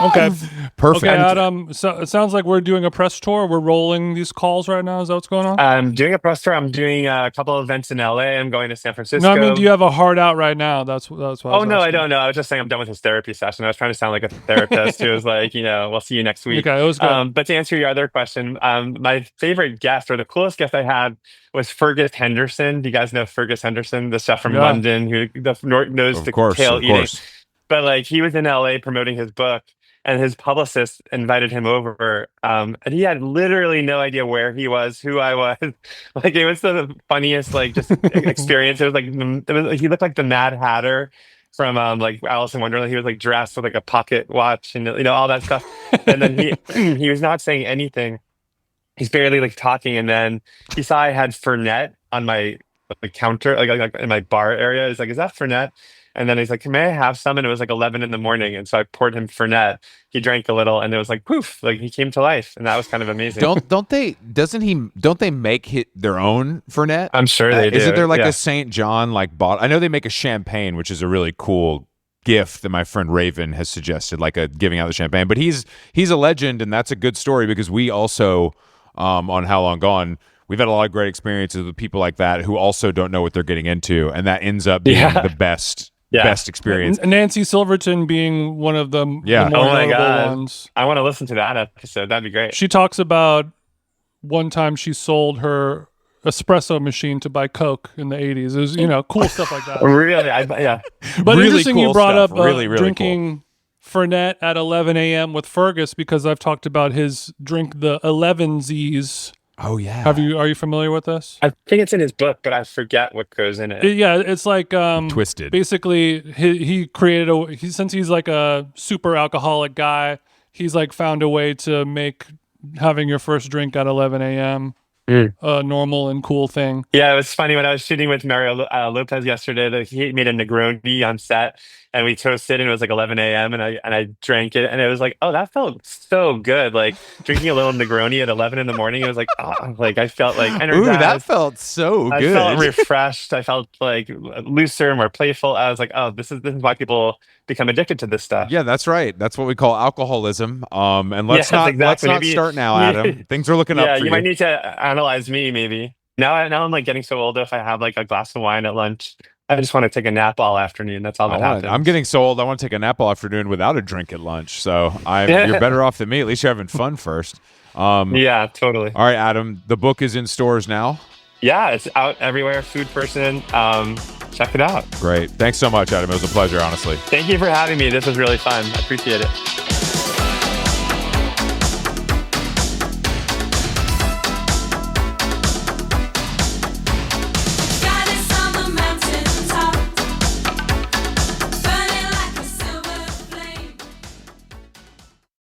Okay. Perfect. Okay, Adam. So it sounds like we're doing a press tour. We're rolling these calls right now. Is that what's going on? I'm doing a press tour. I'm doing a couple of events in LA. I'm going to San Francisco. No, I mean, do you have a heart out right now? That's why. Oh, no, I don't know. I was just saying I'm done with his therapy session. I was trying to sound like a therapist who was like, we'll see you next week. Okay, it was good. But to answer your other question, my favorite guest or the coolest guest I had was Fergus Henderson. Do you guys know Fergus Henderson, the chef from London who knows the kale eating? But he was in LA promoting his book. And his publicist invited him over, and he had literally no idea where he was, who I was. It was the funniest, just experience. It was he looked like the Mad Hatter from Alice in Wonderland. He was dressed with a pocket watch and all that stuff. And then he was not saying anything. He's barely talking, and then he saw I had Fernet on my counter, in my bar area. He's like, "Is that Fernet?" And then he's like, "May I have some?" And it was 11 in the morning. And so I poured him Fernet. He drank a little and it was poof, he came to life. And that was kind of amazing. Don't they make their own Fernet? I'm sure they do. Isn't there a St. John bottle? I know they make a champagne, which is a really cool gift that my friend Raven has suggested, giving out the champagne. But he's a legend, and that's a good story because we also, on How Long Gone, we've had a lot of great experiences with people like that who also don't know what they're getting into, and that ends up being the best experience. Nancy Silverton being one of the more notable ones. I want to listen to that episode. That'd be great. She talks about one time she sold her espresso machine to buy Coke in the 80s. It was, cool stuff like that. Really? But really interesting cool you brought stuff. up really drinking Fernet at 11 a.m. with Fergus, because I've talked about his drink, the 11Zs. Oh yeah. Are you familiar with this? I think it's in his book, but I forget what goes in it. It's Twisted. Basically, he created since he's a super alcoholic guy, he's found a way to make having your first drink at 11 a.m. a normal and cool thing. Yeah, it was funny when I was shooting with Mario Lopez yesterday. He made a Negroni on set, and we toasted, and it was 11 a.m. and I drank it, and it was oh, that felt so good. Drinking a little Negroni at 11 in the morning, it was I felt energized. Ooh, that felt so good. I felt refreshed. I felt looser, more playful. I was oh, this is why people become addicted to this stuff. Yeah, that's right. That's what we call alcoholism. And let's not start now, Adam. Things are looking up for you. You might need to analyze me, maybe. Now I'm getting so old. If I have a glass of wine at lunch, I just want to take a nap all afternoon. That's all that happens. I'm getting so old. I want to take a nap all afternoon without a drink at lunch. So you're better off than me. At least you're having fun first. Yeah, totally. All right, Adam. The book is in stores now. Yeah, it's out everywhere. Food Person. Check it out. Great. Thanks so much, Adam. It was a pleasure, honestly. Thank you for having me. This was really fun. I appreciate it.